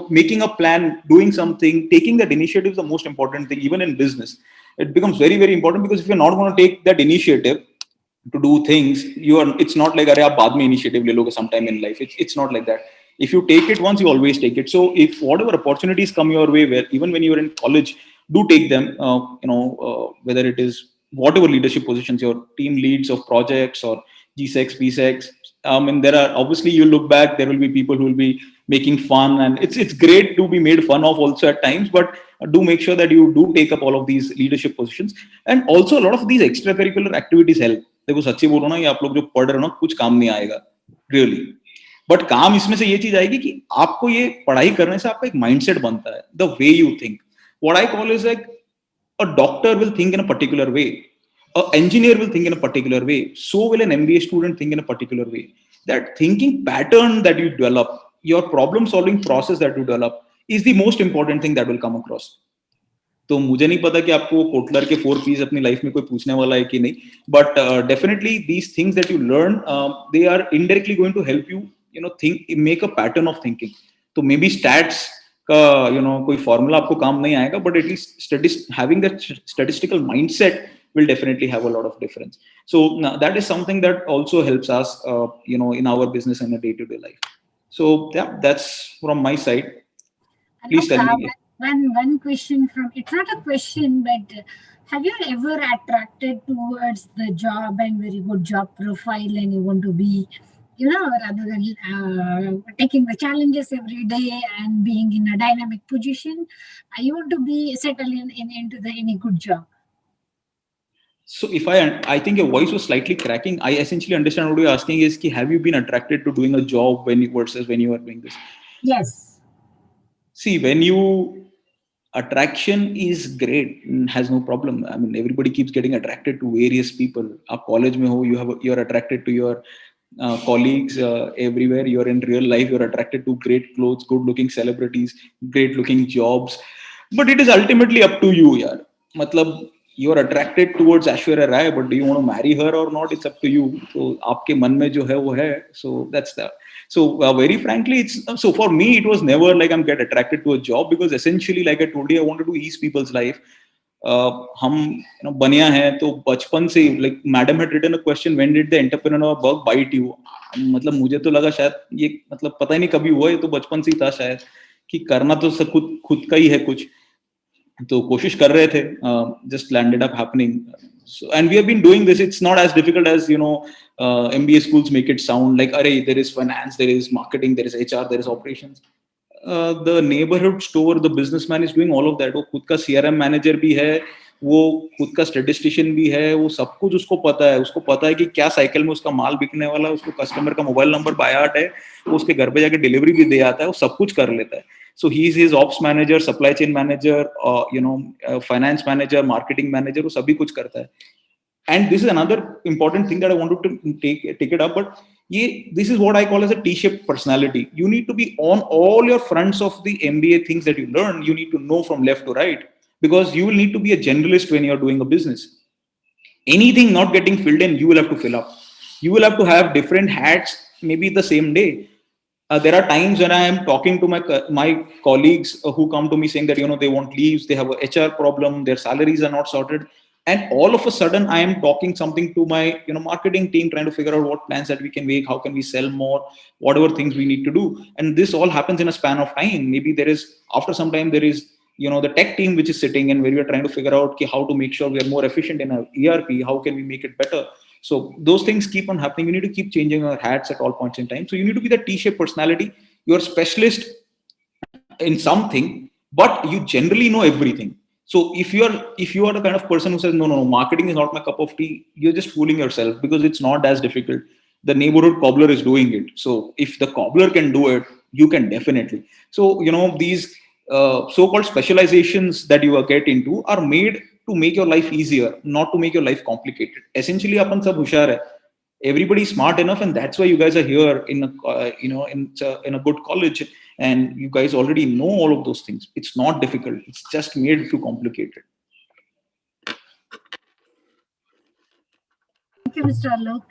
making a plan, doing something. Taking that initiative is the most important thing. Even in business it becomes very very important, because if you're not going to take that initiative to do things, it's not like अरे आप बाद में initiative ले लोगे sometime in life. It's not like that. If you take it once, you always take it. So if whatever opportunities come your way, where even when you're in college, do take them. Whether it is whatever leadership positions, your team leads of projects or G6 P6. And there are obviously, you look back, there will be people who will be making fun, and it's great to be made fun of also at times, but do make sure that you do take up all of these leadership positions. And also a lot of these extracurricular activities help. देखो सच्ची बोलो ना, ये आप लोग जो पढ़ रहे हो ना कुछ काम नहीं आएगा रियली, बट काम इसमें से ये चीज आएगी कि आपको ये पढ़ाई करने से आपका एक माइंडसेट बनता है, the way you think. What I call is like a doctor will think in a particular way, an engineer will think in a particular way, so will an MBA student think in a particular way. That thinking pattern that you develop, your problem solving process that you develop, is the most important thing that will come across. तो मुझे नहीं पता कि आपको Kotler के 4 P's अपनी life में कोई पूछने वाला है कि नहीं, but definitely these things that you learn, they are indirectly going to help you think, make a pattern of thinking. तो मे बी स्टैट्स का कोई फॉर्मूला आपको काम नहीं आएगा, but at least having that statistical mindset will definitely have a lot of difference. So that is something that also helps us in our business and a day-to-day life. So yeah, that's from my side. Please tell me. One question from, it's not a question, but have you ever attracted towards the job and very good job profile, and you want to be, rather than taking the challenges every day and being in a dynamic position, you want to be settled into any good job? So if I think your voice was slightly cracking. I essentially understand what you're asking is, have you been attracted to doing a job versus when you are doing this? Yes. See, attraction is great, has no problem. I mean, everybody keeps getting attracted to various people. At college mein ho, you're attracted to your colleagues everywhere. You're in real life, you're attracted to great clothes, good looking celebrities, great looking jobs. But it is ultimately up to you, yaar. Matlab, you're attracted towards Aishwarya Rai, but do you want to marry her or not? It's up to you. So aapke man mein jo hai wo hai. So that's that. So very frankly, so for me it was never like I'm get attracted to a job, because essentially, like I told you, I wanted to ease people's life. हम बनिया हैं तो बचपन से like madam had written a question when did the entrepreneur bug bite you, मतलब मुझे तो लगा शायद ये मतलब पता ही नहीं कभी हुआ, ये तो बचपन से ही था शायद कि करना तो सब खुद का ही है कुछ, तो कोशिश कर रहे थे, just landed up happening. So, and we have been doing this. It's not as difficult as MBA schools make it sound like, array, there is finance, there is marketing, there is HR, there is operations. The neighborhood store, the businessman is doing all of that. वो खुद का CRM manager भी है, वो खुद का statistician भी है, वो सब कुछ उसको पता है कि क्या साइकिल में उसका माल बिकने वाला है, उसको कस्टमर का मोबाइल नंबर बाय हार्ट है, वो उसके घर पे जाके डिलीवरी भी दे आता है, वो सब कुछ कर लेता है. So he's his ops manager, supply chain manager, finance manager, marketing manager, वो सभी कुछ करता है. And this is another important thing that I wanted to take it up, but this is what I call as a T-shaped personality. You need to be on all your fronts of the MBA things that you learn. You need to know from left to right, because you will need to be a generalist when you're doing a business. Anything not getting filled in, you will have to fill up. You will have to have different hats, maybe the same day. There are times when I am talking to my colleagues who come to me saying that they want leaves, they have a HR problem, their salaries are not sorted, and all of a sudden I am talking something to my marketing team, trying to figure out what plans that we can make, how can we sell more, whatever things we need to do, and this all happens in a span of time. Maybe there is, after some time, there is the tech team which is sitting and where we are trying to figure out how to make sure we are more efficient in our ERP, how can we make it better. So those things keep on happening. You need to keep changing your hats at all points in time. So you need to be the T-shaped personality. You're a specialist in something, but you generally know everything. So if you are the kind of person who says, no, marketing is not my cup of tea, you're just fooling yourself, because it's not as difficult. The neighborhood cobbler is doing it. So if the cobbler can do it, you can definitely. So, these so-called specializations that you get into are made to make your life easier, not to make your life complicated. Essentially, apan sab hushar hai. Everybody is smart enough, and that's why you guys are here in a good college, and you guys already know all of those things. It's not difficult. It's just made too complicated. Thank you, Mr. Alok.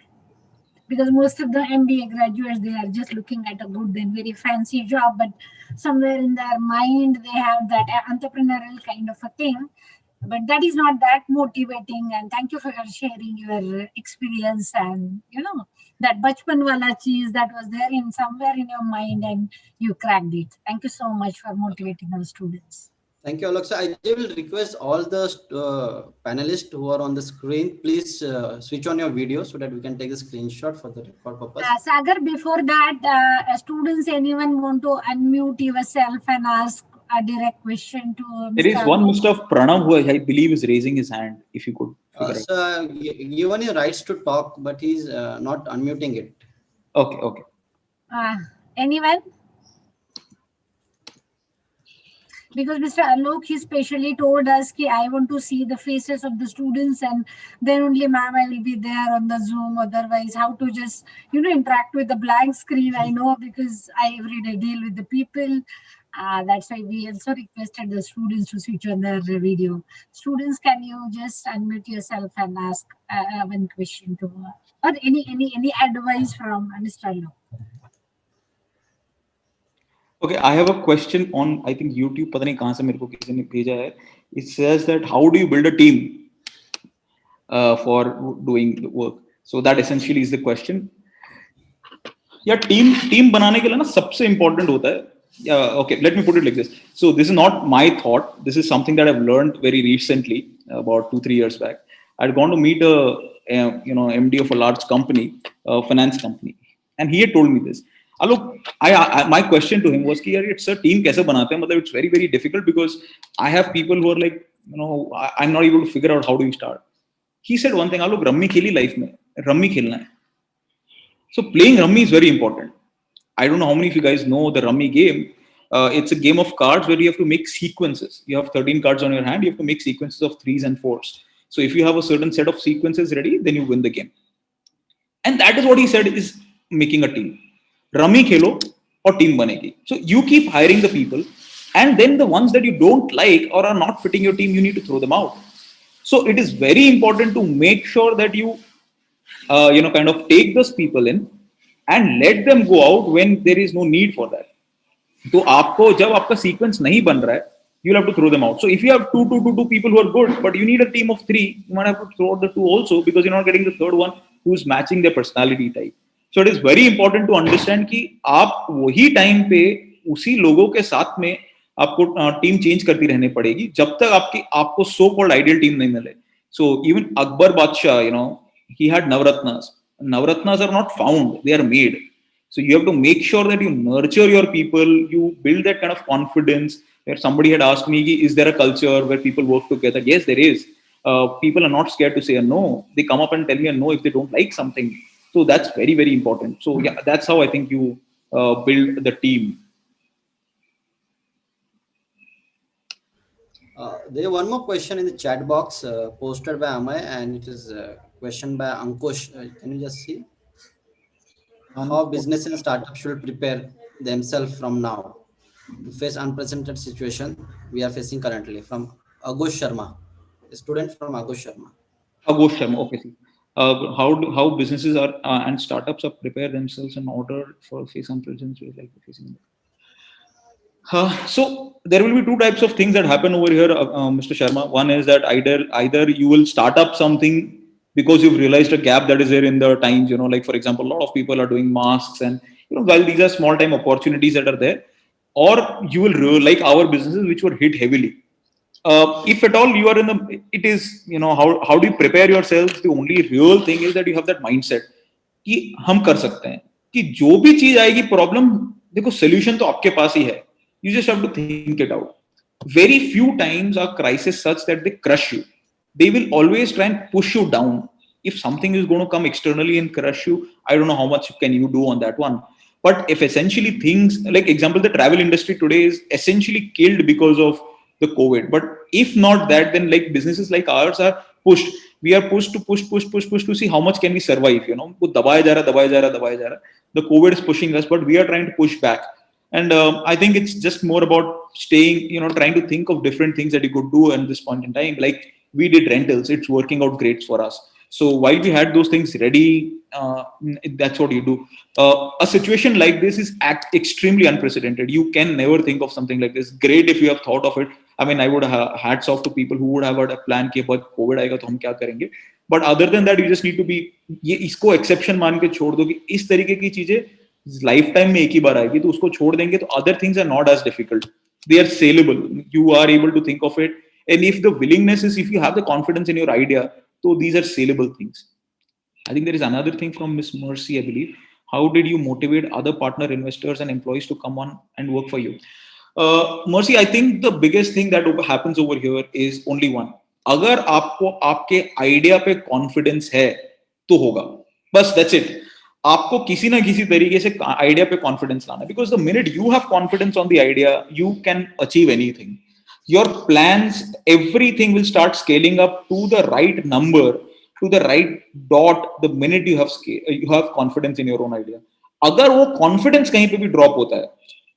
Because most of the MBA graduates, they are just looking at a good and very fancy job, but somewhere in their mind, they have that entrepreneurial kind of a thing. But that is not that motivating. And thank you for sharing your experience and, that bachpan wala cheese that was there in somewhere in your mind and you cracked it. Thank you so much for motivating our students. Thank you, Alok. So I will request all the panelists who are on the screen, please switch on your video so that we can take a screenshot for the record purpose. Sagar, before that, students, anyone want to unmute yourself and ask a direct question to Mr. There is one Mr. Pranav who I believe is raising his hand. If you could figure out. So given his rights to talk, but he's not unmuting it. Okay. Anyone? Because Mr. Alok, he specially told us that I want to see the faces of the students, and then only ma'am I will be there on the Zoom. Otherwise, how to just interact with the blank screen, I know, because I every day deal with the people. That's why we also requested the students to switch on their video. Students, can you just unmute yourself and ask one question to or any advice from Mr. Alok? Okay, I have a question on, I think YouTube, पता नहीं कहाँ से मेरे को किसी ने भेजा है. It says that how do you build a team for doing the work? So that essentially is the question. Yeah, team बनाने के लिए ना सबसे important होता है. Okay, let me put it like this. So this is not my thought. This is something that I've learned very recently, about 2-3 years back. I'd gone to meet a MD of a large company, a finance company, and he had told me this. Alok, my question to him was, it's a team kaise banate hain? It's very, very difficult because I have people who are like, I'm not able to figure out how do you start. He said one thing, Alok, rummy kheli life mein, rummy khelna hai. So playing rummy is very important. I don't know how many of you guys know the rummy game. It's a game of cards where you have to make sequences. You have 13 cards on your hand. You have to make sequences of 3s and 4s. So if you have a certain set of sequences ready, then you win the game. And that is what he said is making a team. Rummy khelo or team banegi. So you keep hiring the people, and then the ones that you don't like or are not fitting your team, you need to throw them out. So it is very important to make sure that you, kind of take those people in and let them go out when there is no need for that. तो आपको जब आपका sequence नहीं बन रहा है, you'll have to throw them out. So if you have two people who are good, but you need a team of 3, you might have to throw out the 2 also, because you're not getting the third one who's matching their personality type. So it is very important to understand कि आप वही time पे उसी लोगों के साथ में आपको टीम चेंज करती रहनी पड़ेगी जब तक आपको सो कॉल्ड आइडियल टीम नहीं मिले. So even Akbar Badshah, he had Navratnas. Navratnas are not found, they are made. So you have to make sure that you nurture your people, you build that kind of confidence. Where somebody had asked me, is there a culture where people work together? Yes, there is. People are not scared to say a no. They come up and tell me a no if they don't like something. So that's very, very important. So yeah, that's how I think you build the team. There is one more question in the chat box posted by Amay, and it is a question by Ankush. Can you just see? How business and startups should prepare themselves from now to face unprecedented situation we are facing currently? From Agush Sharma, a student from Agush Sharma. Agush Sharma, okay. How businesses are and startups are prepare themselves in order for face unprecedented like facing. So there will be 2 types of things that happen over here, Mr. Sharma. One is that either you will start up something because you've realized a gap that is there in the times, like for example, a lot of people are doing masks, and while these are small time opportunities that are there, or you will like our businesses which were hit heavily. If at all you are it is, how do you prepare yourselves? The only real thing is that you have that mindset कि हम कर सकते हैं, कि जो भी चीज आएगी प्रॉब्लम, देखो सोल्यूशन तो आपके पास ही है. You just have to think it out. Very few times are crises such that they crush you. They will always try and push you down. If something is going to come externally and crush you, I don't know how much can you do on that one. But if essentially things, like example, the travel industry today is essentially killed because of the COVID. But if not that, then like businesses like ours are pushed. We are pushed to push to see how much can we survive. वो दबाया जा रहा. The COVID is pushing us, but we are trying to push back. And I think it's just more about staying, trying to think of different things that you could do at this point in time. Like we did rentals, it's working out great for us. So while we had those things ready, that's what you do. A situation like this is extremely unprecedented. You can never think of something like this. Great if you have thought of it. I mean, I would have hats off to people who would have had a plan कि बहुत COVID आएगा तो हम क्या करेंगे. But other than that, you just need to be, ये इसको exception मान के छोड़ दो कि इस तरीके की चीजें लाइफ टाइम में एक ही बार आएगी, तो उसको छोड़ देंगे तो other things are not as difficult. They are saleable. You are able to think of it. And if the willingness is, if you have the confidence in your idea, so these are saleable things. I think there is another thing from Miss Mercy, I believe. How did you motivate other partner investors and employees to come on and work for you? Mercy, I think the biggest thing that happens over here is only one. अगर आपको आपके idea पे confidence है तो होगा, बस that's it. आपको किसी ना किसी तरीके से आइडिया पे कॉन्फिडेंस लाना, because the minute you have confidence on the idea you can achieve anything. Your plans, everything will start scaling up to the right number, to the right dot the minute you have confidence in your own idea. अगर वो confidence कहीं पे भी drop होता है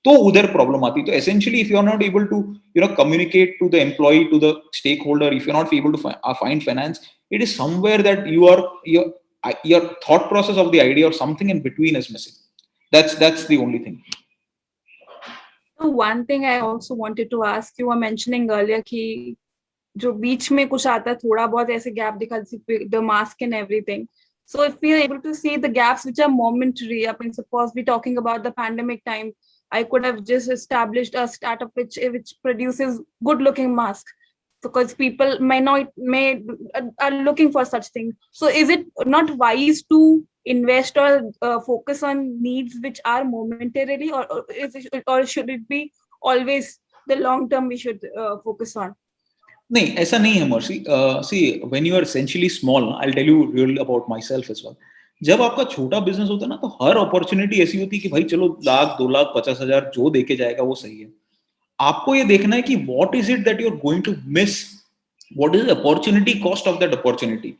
तो उधर problem आती है. तो essentially if you are not able to communicate to the employee, to the stakeholder, if you are not able to find finance, it is somewhere that your thought process of the idea or something in between is missing. That's the only thing. So one thing I also wanted to ask, you were mentioning earlier कि जो बीच में कुछ आता है थोड़ा बहुत ऐसे gap दिखा, the mask and everything. So if we are able to see the gaps which are momentary, I mean, suppose we're talking about the pandemic time, I could have just established a startup which produces good looking masks, because people are looking for such things. So is it not wise to invest or focus on needs which are momentarily, or should it be always the long term we should focus on? नहीं, ऐसा नहीं है Mercy. See, when you are essentially small, I'll tell you real about myself as well. जब आपका छोटा business होता है ना, तो हर अपॉर्चुनिटी ऐसी होती है कि भाई चलो 1 लाख 2 लाख 50,000 जो देके जाएगा वो सही है. आपको ये देखना है कि what is it that you're going to miss, what is the opportunity cost of that opportunity.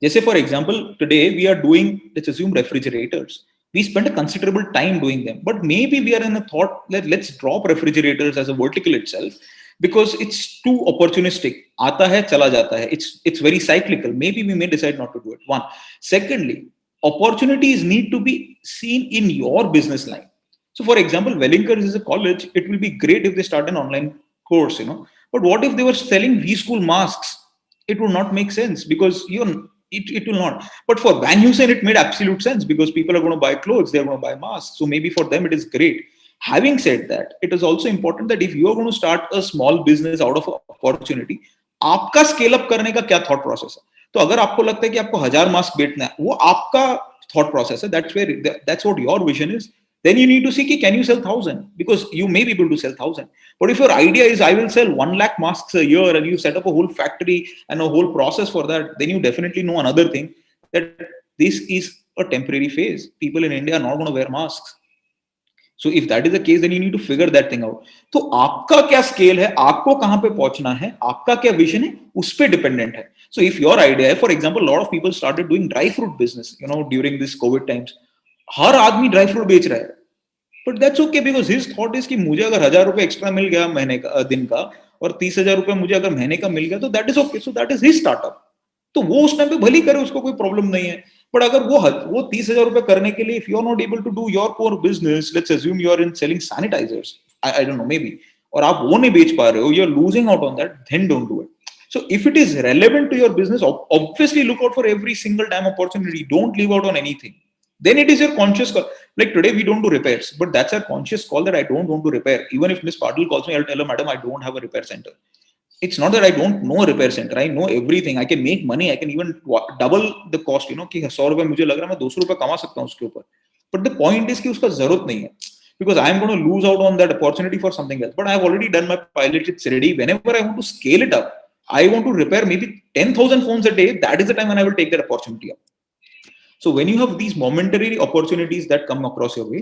जैसे for example today we are doing, let's assume, refrigerators. We spend a considerable time doing them, but maybe we are in a thought that let's drop refrigerators as a vertical itself because it's too opportunistic. आता है चला जाता है, it's very cyclical. Maybe we may decide not to do it. One. Secondly, opportunities need to be seen in your business line. So for example, Wellington is a college. It will be great if they start an online course, But what if they were selling V-School masks? It would not make sense because it will not. But for Van Heusen, it made absolute sense because people are going to buy clothes, they're going to buy masks. So maybe for them, it is great. Having said that, it is also important that if you are going to start a small business out of an opportunity, आपका scale up करने का क्या thought process है? तो अगर आपको लगता है कि आपको 1000 मास्क बेचना है, वो आपका thought process है. That's what your vision is. Then you need to see, can you sell 1,000? Because you may be able to sell 1,000. But if your idea is, I will sell 1 lakh masks a year, and you set up a whole factory and a whole process for that, then you definitely know another thing, that this is a temporary phase. People in India are not going to wear masks. So if that is the case, then you need to figure that thing out. तो आपका क्या scale है, आपको कहाँ पे पहुंचना है, आपका क्या vision है, उस पे dependent है. So if your idea है, for example, a lot of people started doing dry fruit business, during this COVID times. हर आदमी ड्राई फ्रूट बेच रहा है, but that's okay because his thought is कि मुझे अगर 1000 रुपए एक्स्ट्रा मिल गया महीने का, दिन का, और 30,000 रुपए मुझे अगर महीने का मिल गया, तो that is okay. So that is his startup. तो वो उस टाइम पे भली करे, उसको कोई प्रॉब्लम नहीं है. बट अगर वो 30,000 रुपए करने के लिए, if you are not able to do your core business, let's assume you are in selling sanitisers, I don't know, maybe, और आप वो नहीं बेच पा रहे हो, you are losing out on that, then don't do it. So if it is relevant to your business, obviously look out for every single time opportunity. Don't leave out on anything. Then it is your conscious call. Like today we don't do repairs, but that's our conscious call that I don't want to repair. Even if Miss Patil calls me, I'll tell her, madam, I don't have a repair center. It's not that I don't know a repair center. I know everything. I can make money. I can even double the cost. कि 100 रुपए मुझे लग रहा है मैं 200 रुपए कमा सकता हूँ उसके ऊपर. But the point is कि उसका जरूरत नहीं है. Because I am going to lose out on that opportunity for something else. But I have already done my pilot. It's ready. Whenever I want to scale it up, I want to repair maybe 10,000 phones a day. That is the time when I will take that opportunity up. So when you have these momentary opportunities that come across your way,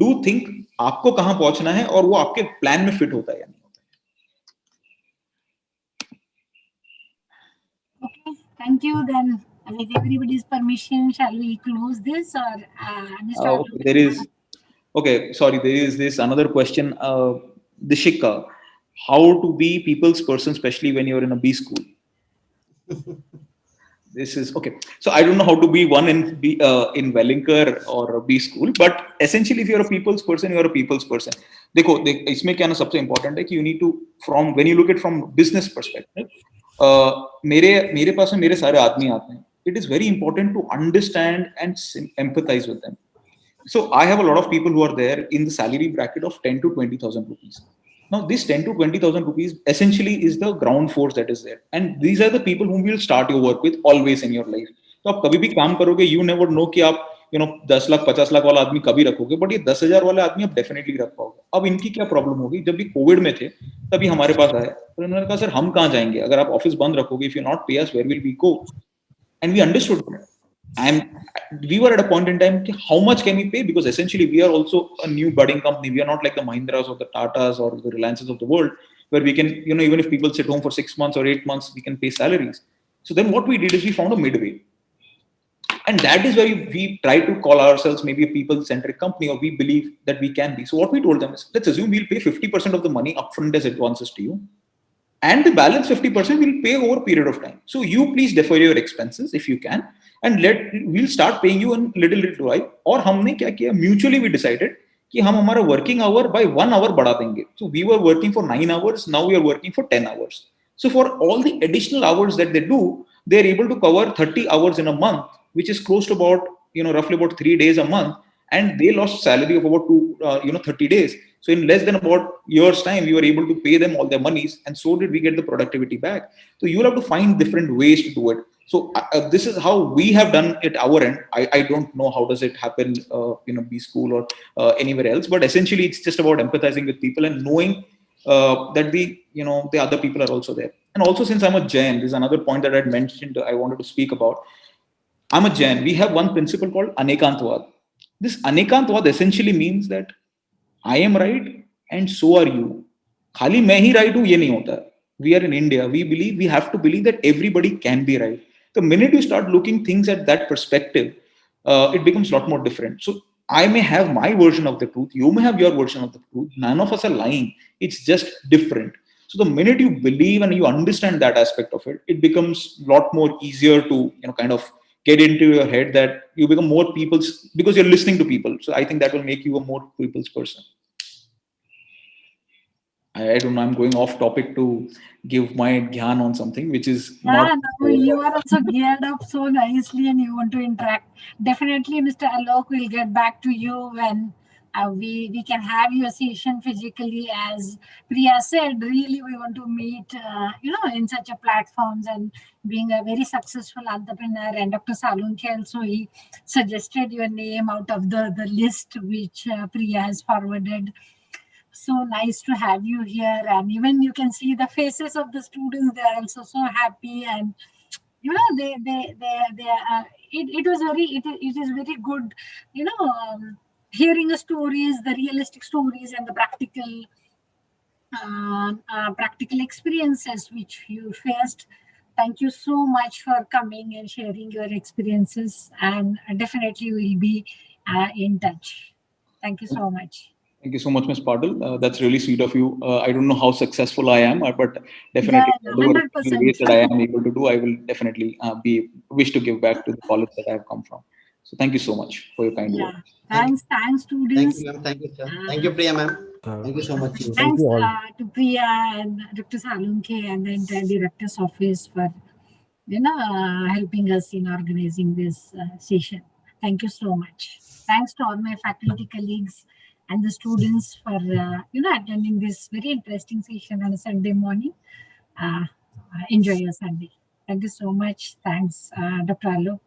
do think आपको कहाँ पहुंचना है और वो आपके plan में fit होता है या नहीं होता है. Okay, thank you. Then, with everybody's permission, shall we close this or Mr. There is this another question, Dishika. How to be people's person, especially when you're in a B school? This is okay. So I don't know how to be one in Wellinger or a B school, but essentially, if you're a people's person, you're a people's person. देखो, इसमें क्या ना सबसे important है कि you need to, when you look at from business perspective, मेरे पास में मेरे सारे आदमी आते हैं. It is very important to understand and empathize with them. So I have a lot of people who are there in the salary bracket of 10 to 20,000 rupees. Now, this 10 to 20,000 rupees essentially is the ground force that is there. And these are the people whom you will start your work with always in your life. तो आप कभी भी काम करोगे, you never know कि आप 10 लाख 50 लाख वाला आदमी कभी रखोगे, बट ये 10,000 वाले आदमी आप डेफिनेटली रख पाओगे. अब इनकी क्या प्रॉब्लम होगी, जब भी कोविड में थे तभी हमारे पास आए, तो उन्होंने कहा सर हम कहाँ जाएंगे अगर आप ऑफिस बंद रखोगे, if you not pay us where will we go. And we understood. We were at a point in time, how much can we pay? Because essentially we are also a new budding company. We are not like the Mahindras or the Tatas or the Reliances of the world, where we can, even if people sit home for 6 months or 8 months, we can pay salaries. So then what we did is we found a midway. And that is where we try to call ourselves maybe a people-centric company, or we believe that we can be. So what we told them is, let's assume we'll pay 50% of the money upfront as advances to you, and the balance 50% we'll pay over a period of time. So you please defer your expenses if you can, and we'll start paying you in little while. और हमने क्या किया, mutually we decided कि हम हमारा working hour by 1 hour बढ़ा देंगे. So we were working for 9 hours, now we are working for 10 hours. So for all the additional hours that they do, they are able to cover 30 hours in a month, which is close to about, roughly about 3 days a month, and they lost salary of about 30 days. So in less than about year's time, we were able to pay them all their monies, and so did we get the productivity back. So you'll have to find different ways to do it. So this is how we have done it our end. I don't know how does it happen, B school or anywhere else, but essentially it's just about empathizing with people and knowing that the other people are also there. And also, since I'm a Jain, there's another point that I'd mentioned I wanted to speak about. I'm a Jain. We have one principle called Anekantwad. This Anekantwad essentially means that I am right and so are you. खाली मैं ही right हूँ ये नहीं होता. We are in India. We have to believe that everybody can be right. The minute you start looking things at that perspective, it becomes a lot more different. So I may have my version of the truth. You may have your version of the truth. None of us are lying. It's just different. So the minute you believe and you understand that aspect of it, it becomes a lot more easier to kind of get into your head that you become more people's, because you're listening to people. So I think that will make you a more people's person. I don't know, I'm going off topic to give my dhyan on something which is not. Yeah, no, you are also geared up so nicely and you want to interact. Definitely, Mr. Alok will get back to you when we can have your session physically. As Priya said, really we want to meet, in such a platforms, and being a very successful entrepreneur. And Dr. Salunke also, he suggested your name out of the list which Priya has forwarded. So nice to have you here, and even you can see the faces of the students. They are also so happy, and it was very it is very good, hearing the stories, the realistic stories, and the practical experiences which you faced. Thank you so much for coming and sharing your experiences, and definitely we'll be in touch. Thank you so much. Thank you so much, Ms. Patil. That's really sweet of you. I don't know how successful I am, but Yeah, definitely whatever 100%. ways that I am able to do, I will definitely wish to give back to the college that I have come from. So thank you so much for your kind Yeah. words. Thanks, Thank students. you, ma'am. Thank you, sir. Thank you, Priya, ma'am. Thank you so much. Thank Thanks you all. to Priya and Dr. Salunke and the entire director's office for helping us in organizing this session. Thank you so much. Thanks to all my faculty colleagues and the students for attending this very interesting session on a Sunday morning. Enjoy your Sunday. Thank you so much. Thanks, Dr. Alok.